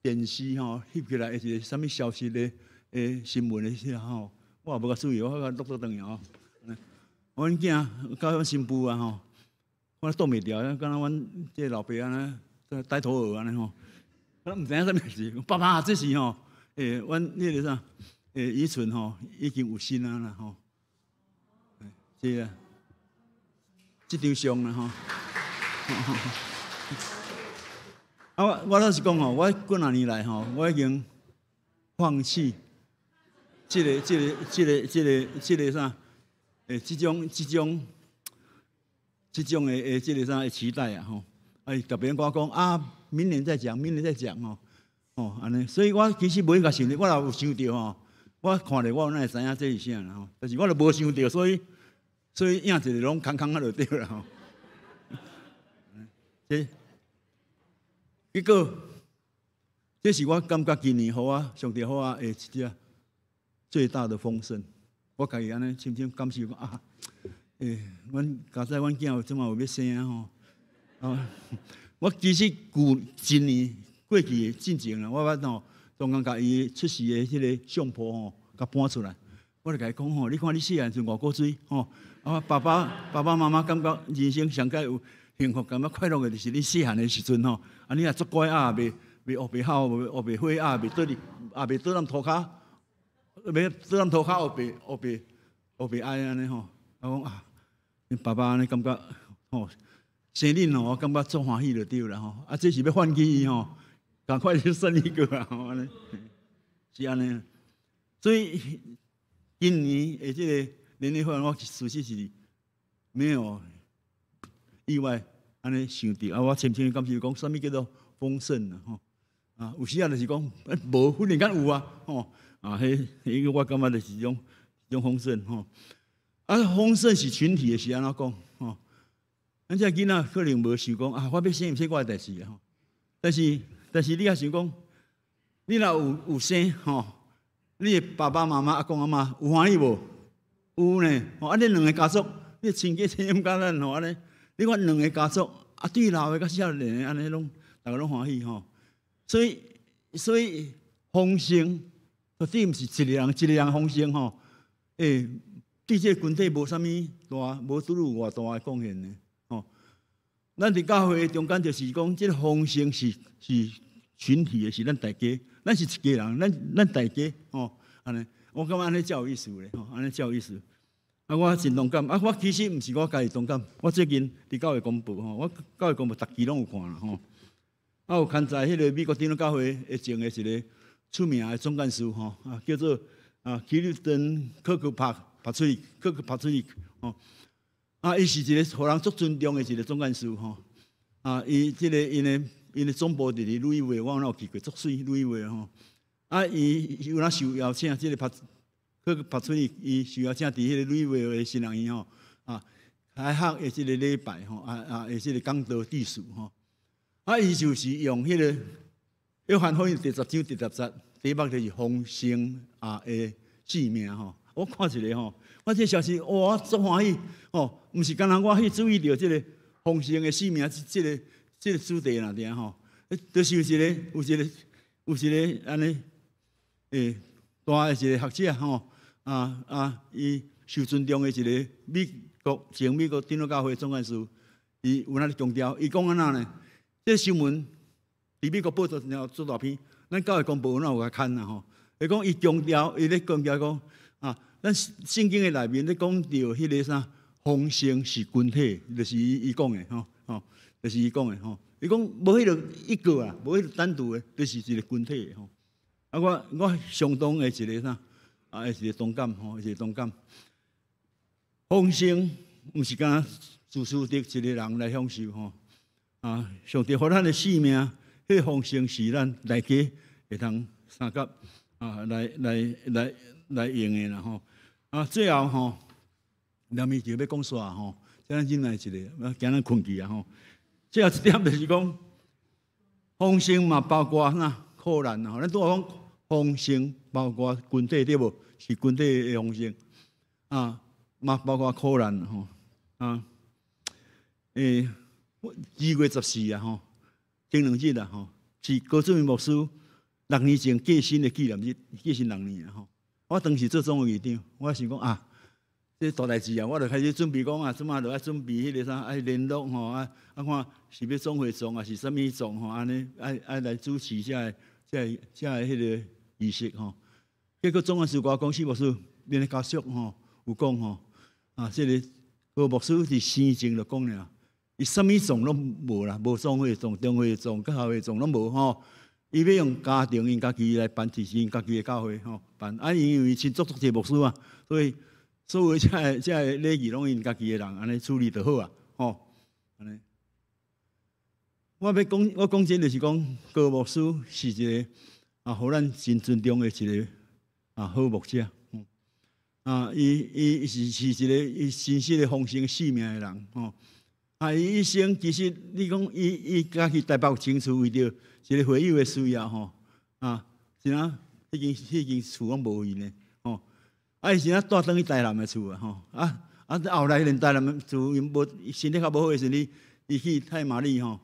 电视吼翕起来一个啥物消息的新闻的遐吼，我也无甲注意，我甲录倒去吼。阮囝甲阮新妇啊吼，我挡袂牢，敢若阮这老爸安尼呆头鹅安尼吼，我毋知影啥物事。爸爸，这是吼，阮迄个啥，遗存吼已经有新啊啦吼，这个。这张相啦吼，我老实讲吼，我几啊年来吼，我已经放弃这个啥，这种的这个啥期待啊吼，特别我讲明年再讲吼，安尼，所以我其实无甲想，我若有想到吼，我看着我哪会知影这是啥啦吼，但是我就无想到，所以影一个拢空啊就对啦吼。结果，这是我感觉今年上帝互我的一只最大的丰盛。我家己安尼深深感受讲阮家在阮囝有即马有要生吼。我其实一年过去的进程啦，我中间甲伊出世的迄个相簿吼，甲搬出来。我就甲伊讲吼，你看你细汉时外国水吼，爸爸妈妈感觉人生上界有幸福感觉快乐的，就是你细汉的时阵吼，你若足乖未学袂好，学袂会未倒哩，未倒咱涂骹，袂倒咱涂骹学袂爱安尼吼。我讲爸爸安尼感觉吼，生恁吼，我感觉足欢喜就对啦吼。这是要唤起伊吼，赶快去生一个啊吼安尼，是安尼。所以今年的这个年夜饭，我事实是没有意外安尼想到我深深感受讲，什么叫做丰盛啊吼有时就是讲无，忽然间有啊吼迄个我感觉就是一种丰盛吼丰盛是群体的是安怎讲吼？咱这囡仔可能无想讲我要生唔生我的代志啊吼，但是你也想讲，你若有生吼，你的爸爸妈妈阿公阿妈有欢喜无？有呢吼，你两个家族，你亲家亲甲咱吼安尼，你看两个家族对老的甲少年的安尼拢大家拢欢喜吼，所以丰盛绝对毋是一个人丰盛吼，对这个群体无啥物大，无拄有偌大的贡献呢吼。咱伫教会中间就是讲，这个丰盛是群体的，是咱大家，咱是一家人，咱大家吼安尼。我感觉安尼才有意思咧吼，安尼才有意思。我真同感。我其实毋是我家己同感，我最近伫教会公布吼，我教会公布逐期拢有看啦吼。有看在迄个美国长老教会会前的一个出名的总干事吼，叫做基律登科克帕崔利吼，伊是一个互人足尊重的一个总干事吼，伊的总部伫咧路易威，我有去过，足水路易威吼。伊有哪受邀请，这个科克帕崔利，伊受邀请伫迄个路易威的新人院吼，开学的这个礼拜吼，的这个讲道致辞吼。伊就是用迄个约翰福音第10章第10节，第一幕就是丰盛的性命吼。我看一个吼，我这消息哇足欢喜吼，毋是干那我去注意到这个丰盛的生命，这个主题啦，对吼，就是有一个安尼大的一个学者吼，伊受尊重的一个前美国长老教会总干事，伊有那强调，伊讲安那呢？这新闻伫美国报道了做大片，咱教会公布有甲看啦吼。伊讲伊强调，伊咧强调讲咱圣经的内面咧讲到迄个啥，丰盛是群体，就是伊讲的吼，就是伊讲的吼。伊讲无迄个一个啊，无迄个单独的，就是一个群体的吼。我相当的一个啥一个同感吼，一个同感。丰盛毋是干自私的一个人来享受吼。上帝互咱的生命，迄个丰盛是咱大家会通相甲来用的啦吼。最后吼，连伊就要讲煞吼，咱忍耐一下，惊咱困去啊吼。最后一点就是讲，丰盛嘛包括啥苦难吼。咱拄讲丰盛包括群体对无？是群体的丰盛嘛包括苦难吼2月14吼，前2日吼，是高主任牧师6年前过身的纪念日，过身6年吼。我当时做总会议长，我想讲这大代志我就开始准备讲怎么就要准备迄个啥，爱联络吼，看是要总会总还是啥物总吼，安尼爱来主持这迄个仪式吼。结果总干事我讲，牧师，恁的家属吼有讲吼，这个高牧师是生前就讲了，伊啥物总拢无啦，无总会总、中会总、教会总拢无吼。伊要用家庭因家己来办，就是因家己的教会吼办。因为亲足侪牧师所以所有这礼仪拢因家己的人安尼处理就好吼安尼。我讲真就是讲，高牧师是一个互咱真尊重的一个好牧者。伊是一个伊真实的丰盛生命的人吼。伊一生其实你讲伊家己台北清楚为着一个会友的需要吼是啊，迄间厝拢无因的吼，伊是啊住转去台南的厝吼后来连台南的厝因无身体较无好的时阵，伊去太麻里吼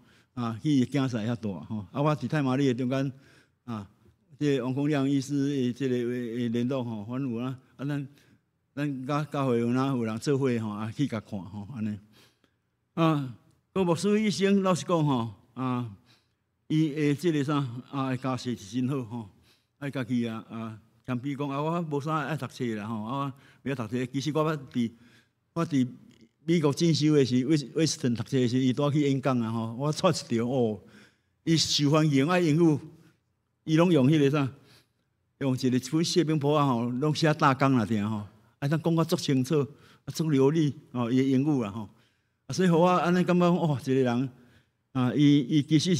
去囝婿遐住吼，我伫太麻里的中间这王光亮医师的这个联络吼，反正有咱教会有人做伙吼去甲看吼安尼。高牧师一生老实讲吼伊的这个啥家世是真好吼，爱家己强比讲我无啥爱读册啦吼，我袂晓读册。其实我伫美国进修的是威斯顿读册的时，伊带去演讲吼，我错一条伊受欢迎爱英语，伊拢用迄个啥，用一个本写兵簿吼，拢写大纲啦定吼，咱讲甲足清楚，足流利伊的英语啦吼。所以，互我安尼感觉一个人伊其实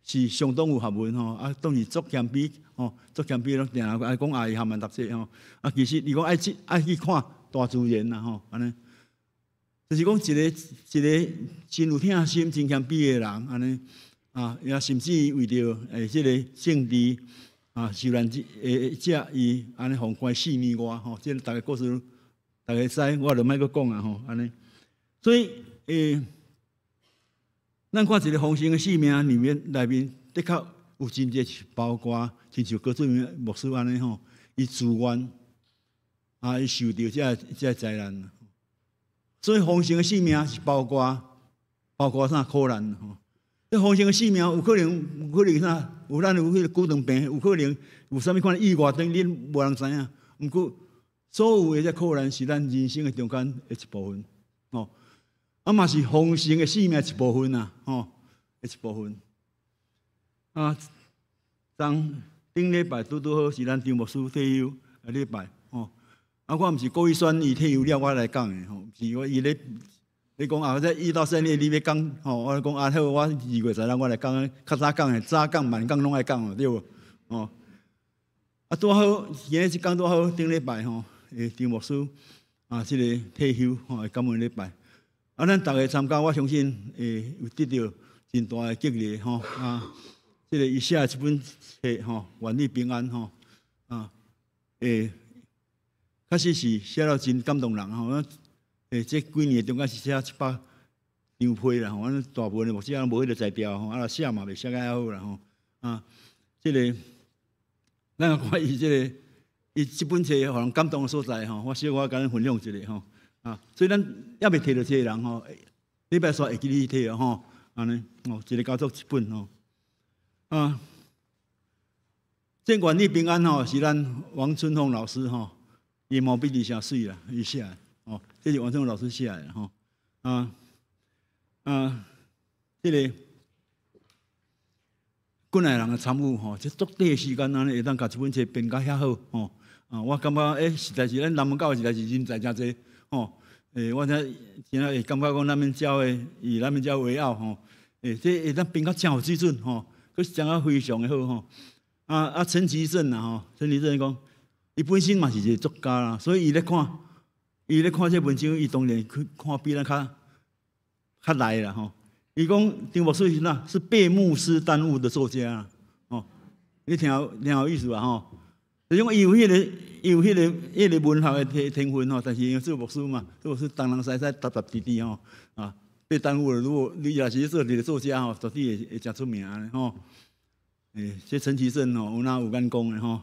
是相当有学问吼，当然足谦卑吼，足谦卑咯，定爱讲伊含慢读册吼。其实你讲爱去看大自然啦吼，安尼，就是讲一个真有疼心、真谦卑的人安尼也甚至为着这个政治受难者伊安尼互关4年外吼，这大家故事大家知，我就莫阁讲吼安尼，所以。咱看一个丰盛的生命里面的确有真侪包括，亲像高主任牧师安尼吼，伊自愿伊受到这灾难，所以丰盛的生命是包括啥苦难吼。这丰盛的生命有可能啥？咱有迄个骨肠病，有可能有啥物款意外等恁无人知影。毋过所有的这苦难是咱人生的中间的一部分吼。嘛是丰盛的生命一部分吼，一部分。顶礼拜拄好是咱张牧师退休礼拜吼，我毋是故意选伊退休了我来讲的吼，是我伊咧讲这1到3月你要讲吼，我讲好，我2月13我来讲，较早讲的，早讲晚讲拢爱讲对无？拄好今日即讲拄好顶礼拜吼，张牧师这个退休吼，感恩礼拜。咱逐个参加，我相信有得到真大的激励吼这个伊写一本册吼，愿你平安吼确实是写了真感动人吼。这几年中间是写700张批啦，吼，咱大部分的牧师无迄个才调吼，啊，写嘛袂写甲好啦吼，啊，即个咱看伊即个伊即本册互人感动的所在吼，我小可甲咱分享一下吼，啊，所以咱还未摕到这个人吼，礼拜三会记你摕吼，安尼哦，一个家族一本吼，啊，这愿你平安吼，是咱王春凤老师吼，伊毛笔字诚水啦，伊写的哦，这是王春凤老师写的吼，这个过来人的参与吼，这足短的时间安尼会当甲这本册编甲遐好吼，我感觉实在是咱南门教实在是人才诚济吼，我真会感觉讲咱们教会以咱们教为傲吼，这会当编甲真有水准吼，佫是真啊非常的好吼，陈其正啦吼，陈其正讲，伊本身嘛是一个作家啦，所以伊咧看这文章，伊当然去看比咱较来啦吼。伊讲张牧师是哪？是被牧师耽误的作家啊！哦，你挺有意思啊！吼，就讲伊有迄个文学的天分吼，但是因为做牧师嘛，做牧师东人西踏踏滴滴吼，被耽误了。如果你也是做一个作家吼，绝对会真出名的吼。这陈其正吼，有哪有眼光的吼？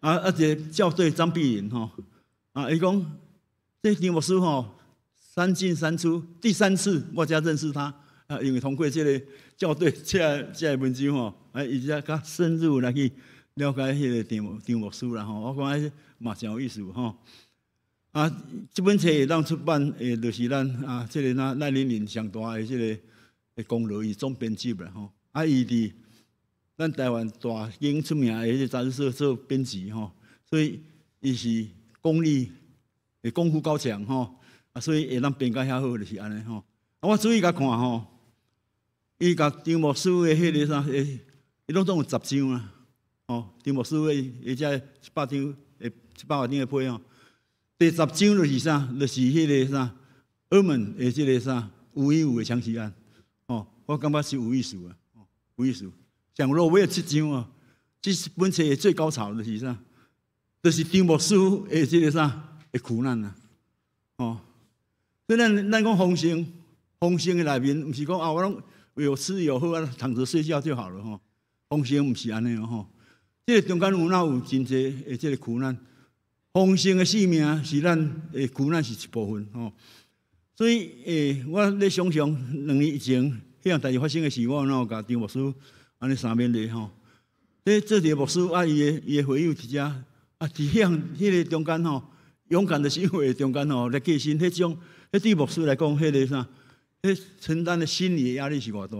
一个校对张碧云吼，伊讲这张牧师吼3进3出，第3次我才认识他。因为通过这个校对这个文章吼，伊才较深入来去了解迄个张牧师啦吼，我感觉嘛真有意思吼。这本册会当出版，就是咱这个赖玲玲上大的这个功劳，伊总编辑啦吼。伊伫咱台湾大经出名的迄个杂志社做编辑吼，所以伊是功力功夫高强吼，所以会当编甲遐好，就是安尼吼。我注意甲看吼。伊甲张牧师的迄个啥，伊拢总有10张啊，张牧师的遮700张，700多张的批吼。第10张就是啥？就是迄个啥，澳门的即个啥515的枪击案，我感觉是有意思啊，有意思。上落尾7张啊，这本册的最高潮就是啥？就是张牧师的即个啥的苦难啊，所以咱讲丰盛的内面，毋是讲我拢。有吃有喝躺着睡觉就好了吼。丰盛毋是安尼吼，这个中间有哪有真济的这个苦难？丰盛的性命是咱的苦难是一部分吼。所以我咧想象2年以前迄样代志发生的时，我有甲张牧师安尼3面咧吼。这个牧师伊的回应伫遮伫迄个中间吼，勇敢的行为中间吼来过身，迄对牧师来讲，迄个啥？承担的心理的压力是偌大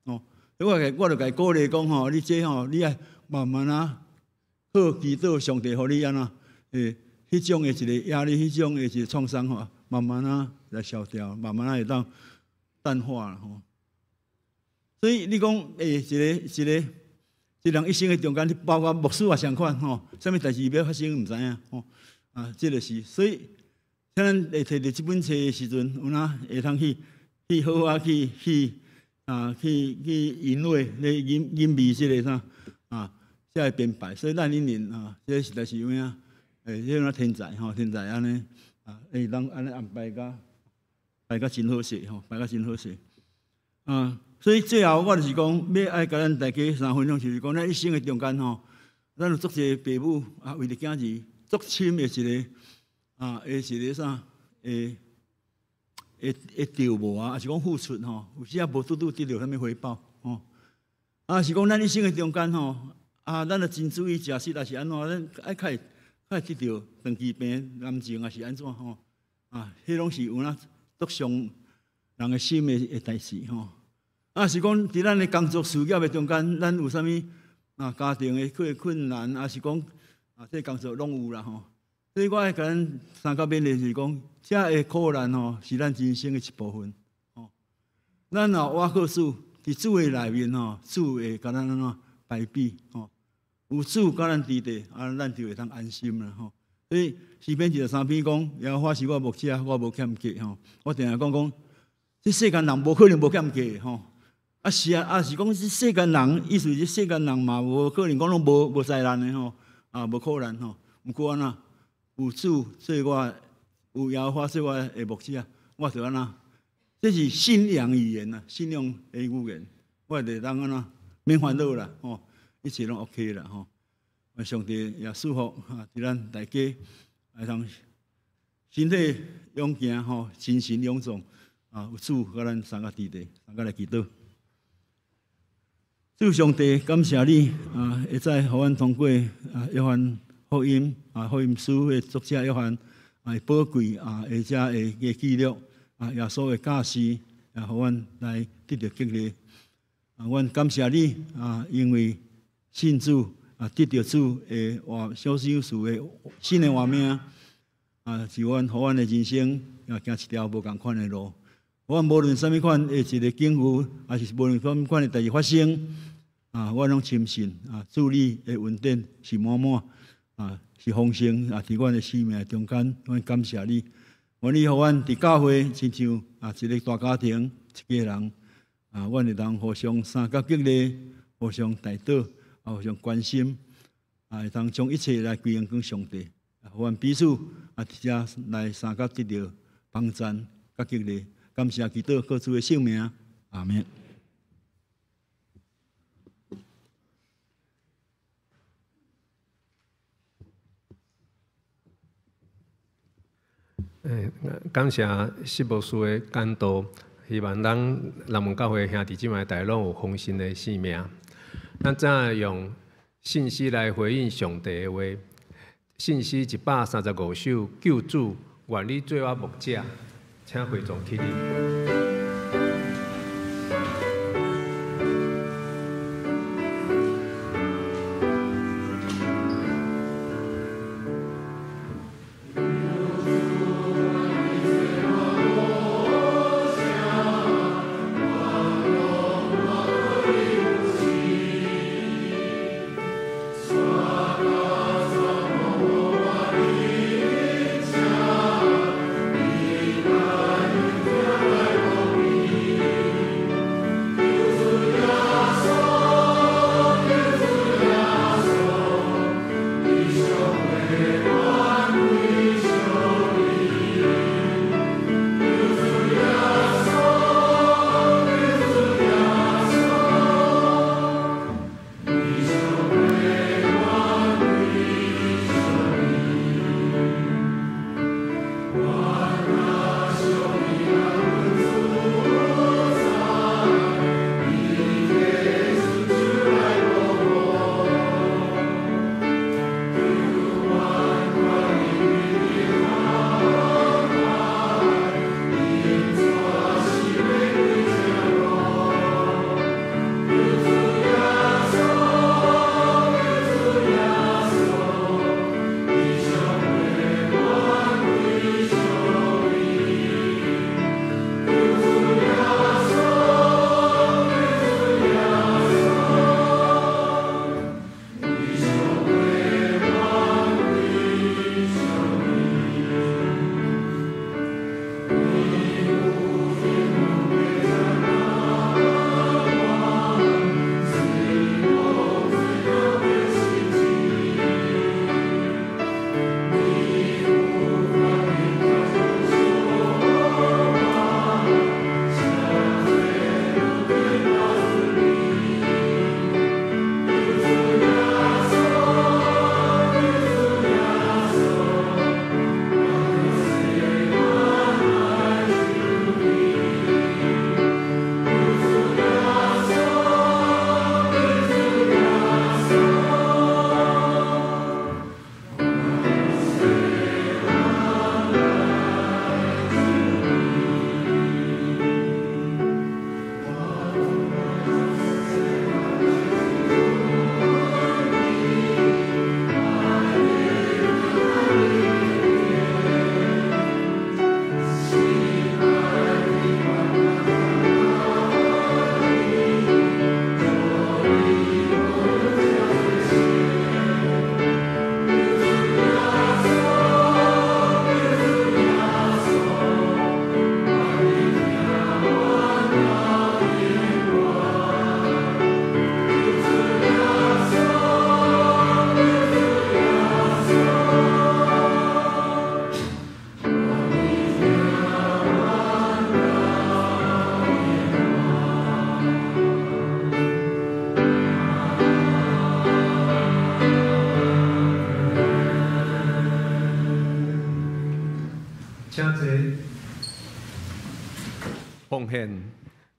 哦？我就甲伊鼓励讲吼，你这吼，你爱慢慢好祈祷上帝，互你安那迄种的一个压力，迄种的一个创伤吼，慢慢来消掉，慢慢会当淡化吼。所以你讲一个人一生的中间，包括牧师也相款吼，啥物代志要发生毋知影吼这个是，所以像咱会摕到这本册的时阵，有哪会通去好去引慰咧引味这个啥才会编排，所以咱这个实在是有影这种天才天才安尼会当安尼安排甲真好势排甲真好势所以最后我就是讲，要爱甲咱大家分享，就是讲咱一生的中间咱有足侪父母为了囝儿足深的一个啥会着无还是讲付出有时也无拄得到啥物回报是讲咱一生的中间咱着真注意食食，还是安怎？咱爱较会得到长期病、癌症，还是安怎迄拢是有足伤人的心的代志是讲伫咱的工作事业的中间，咱有啥物家庭的困难，还是讲这工作拢有啦所以我爱甲咱3个勉励是讲，这个苦难是咱人生的一部分咱活过主，伫主的内面主会甲咱安怎排比有主甲咱伫地咱就会当安心啦所以诗篇13篇讲，耶和华是我牧者，我无欠价我定定讲，这世间人无可能无欠价是是讲这世间人，意思是世间人嘛无可能讲拢无灾难的无苦难毋过安那。有主做我，有耶和华做我的牧者，我就安那这是信仰语言啊，信仰的语言，我哋当安怎免烦恼啦，吼，一切拢 OK 啦，吼。上帝也祝福伫咱大家来通身体勇健吼，精神勇壮有主甲咱三个伫地，三个来祈祷。主上帝，感谢你会在互阮通过约翰福音福音书的作者约翰宝贵或者会记录耶稣的教示，也互阮来得到激励。阮感谢你因为信主得到主的小小事的新的活命是阮互阮的人生行一条无共款的路。我无论什么款的一个境遇，还是无论什么款的代志发生。我拢深信主你的恩典是满满是丰盛伫阮的生命中间，阮感谢你。愿你互阮伫教会，亲像一个大家庭，一家人阮会当互相相甲激励，互相带导，互相关心，会当将一切来归荣给上帝。互阮彼此遮来相甲得到帮赞甲激励。感谢基督各主的圣名，阿门。感谢释牧师的讲道，希望咱南门教会兄弟姊妹大家拢有丰盛的生命。咱怎样用信息来回应上帝的话？信息135首，救主愿你做我牧者，请会众起立。我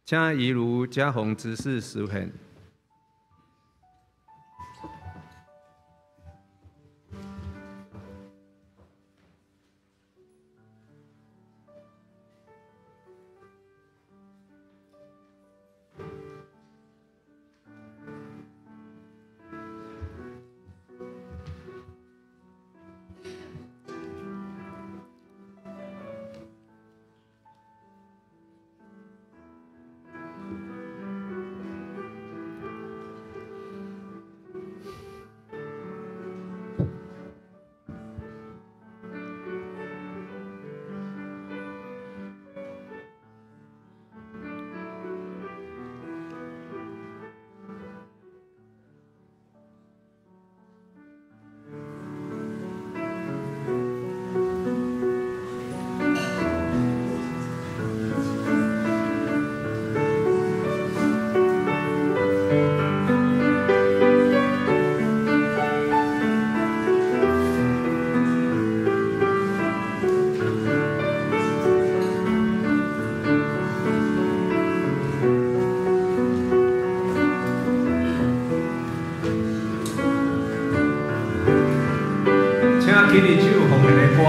请移如家宏执事实现。今日就奉献的歌。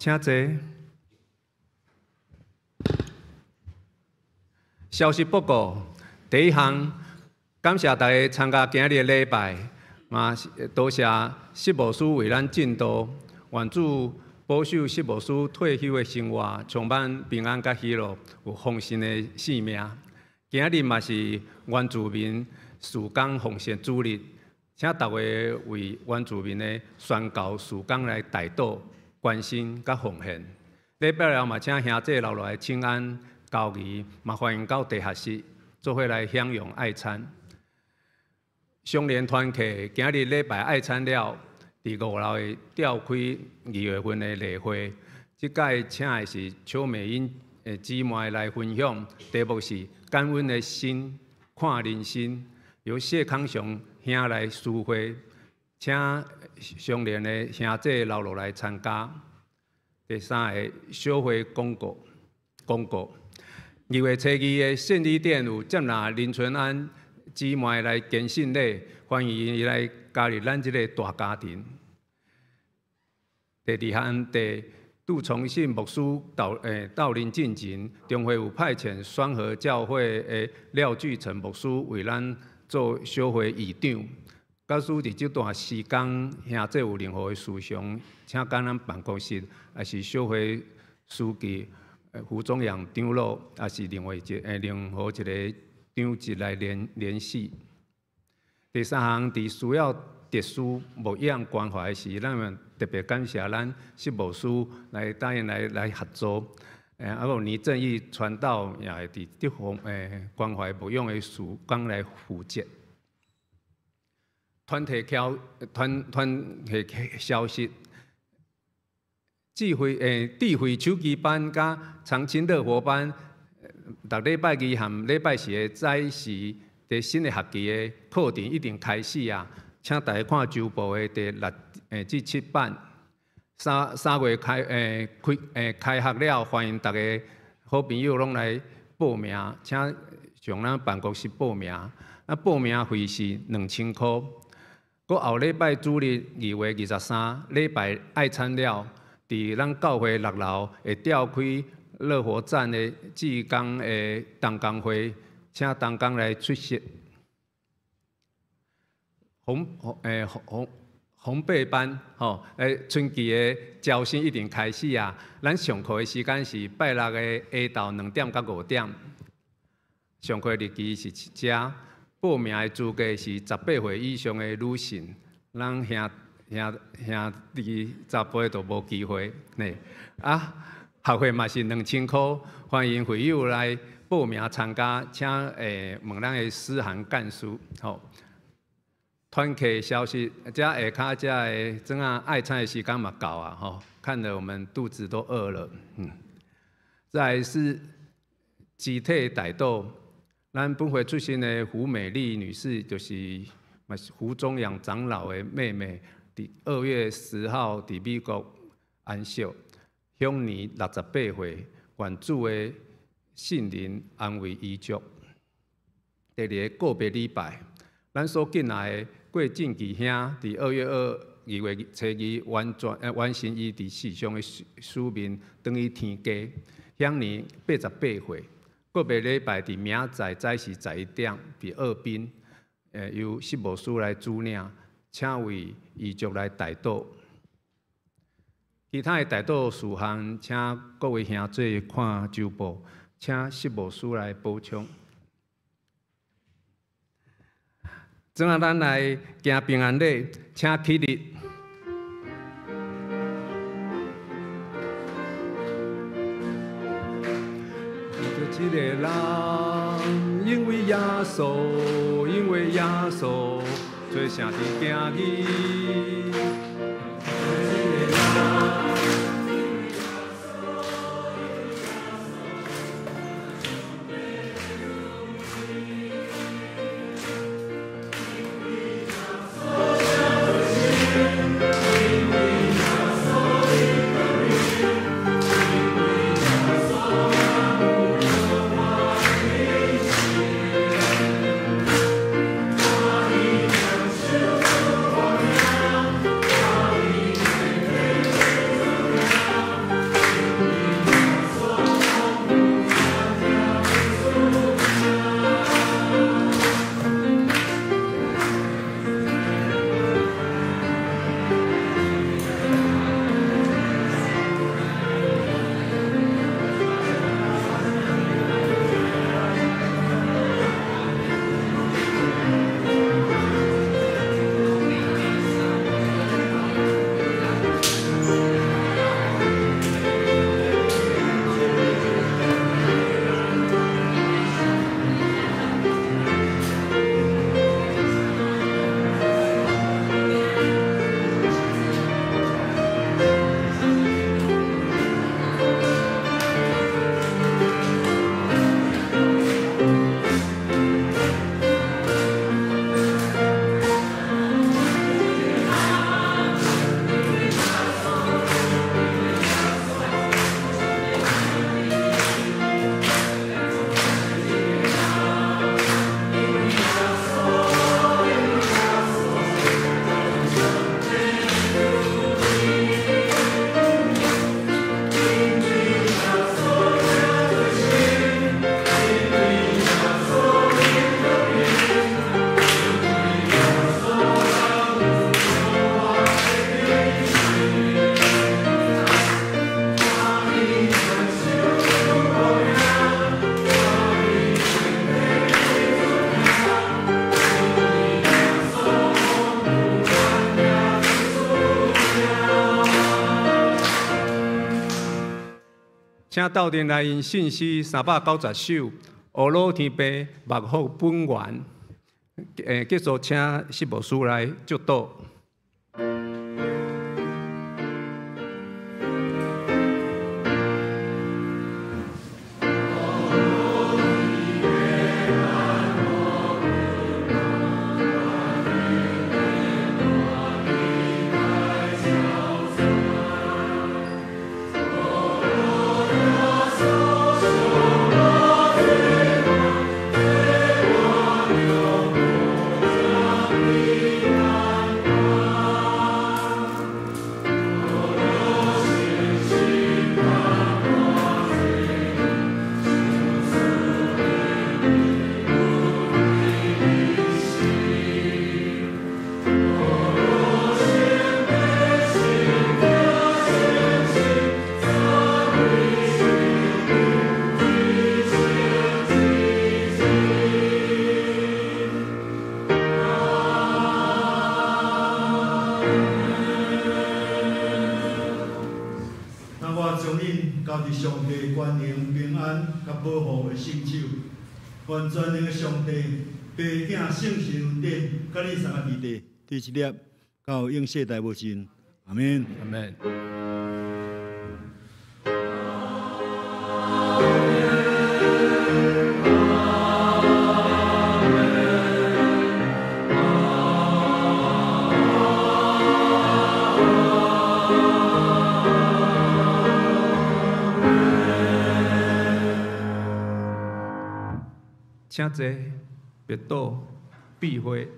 请坐。消息报告：第一项，感谢大家参加今日的礼拜，嘛多谢释牧师为咱进度，愿主保守释牧师退休的生活充满平安甲喜乐，有丰盛的性命。今日嘛是原住民事工奉献主日，请大家为原住民的宣教事工来代祷。关心甲奉献，礼拜了嘛，请兄弟留落来请安交谊，嘛欢迎到地下室做伙来享用爱餐。相连团契今日礼拜爱餐了，伫5楼的召开2月份的例会，即届请的是邱美英姊妹来分享，题目是感恩的心，看人心，由谢康雄兄来抒会。请相连的兄弟留落来参加。第三个小会公告，2月初2的圣礼殿有接纳林春安姊妹来献信礼，欢迎伊来加入咱这个大家庭。第二项，杜崇信牧师到临进前，中会有派遣双和教会的廖巨成牧师为咱做小会议长。假使伫这段时间，兄弟有任何的事项，请跟咱办公室，也是小会书记胡宗阳长老，也是任何一个长职来联系。第三项，伫需要特殊牧养关怀时，咱们特别感谢咱释牧师来答应来合作。有倪正义传道也会伫这方关怀牧养的事工来负责。团体消息，智慧手机班甲长青乐活班，逐礼拜二和礼拜四的早时，第新的学期的课程已经开始啊！请大家看周报的第6至7版。3月开学了，欢迎大家好朋友拢来报名，请上咱办公室报名。报名费是2000块。搁后礼拜主日2月23，礼拜爱餐了，伫咱教会6楼会召开乐活站的志工的同工会，请同工来出席。烘焙班，春季的招生一定开始啊！咱上课的时间是拜六的下昼2点到5点，上课日期是7只，报名的资格是18岁以上的女性，咱兄弟查甫都无机会呢。啊，学费嘛是2000块，欢迎会友来报名参加，请问咱的师涵干事，团课消息，这下骹这个怎啊爱餐的时间嘛到啊，看得我们肚子都饿了。再来是集体代祷，咱本会出席的胡美丽女士，就是胡宗阳长老的妹妹，伫2月10号伫美国安息，享年68岁，愿主的圣灵安慰伊足。第二个个别礼拜，咱所进来的郭正奇兄伫2月2月初2完成伊伫世上的使命，等于天家，享年88岁。个别礼拜伫明仔早时11点，伫2滨，由释牧师来主领，请为遗族来代祷。其他的代祷事项，请各位兄弟看周报，请释牧师来补充。怎啊，咱来行平安礼，请起立。就一个人，因为耶稣，因为耶稣，做啥伫行去。请斗阵来因信息390首，乌老天父幕后本源。结束，请释牧师来祝祷。伫上帝权能、平安甲保护的圣手，愿全能的上帝、爸囝、圣神殿，甲你三个伫地，第一粒到永世代无尽，阿免。阿门。请坐，别倒，避讳。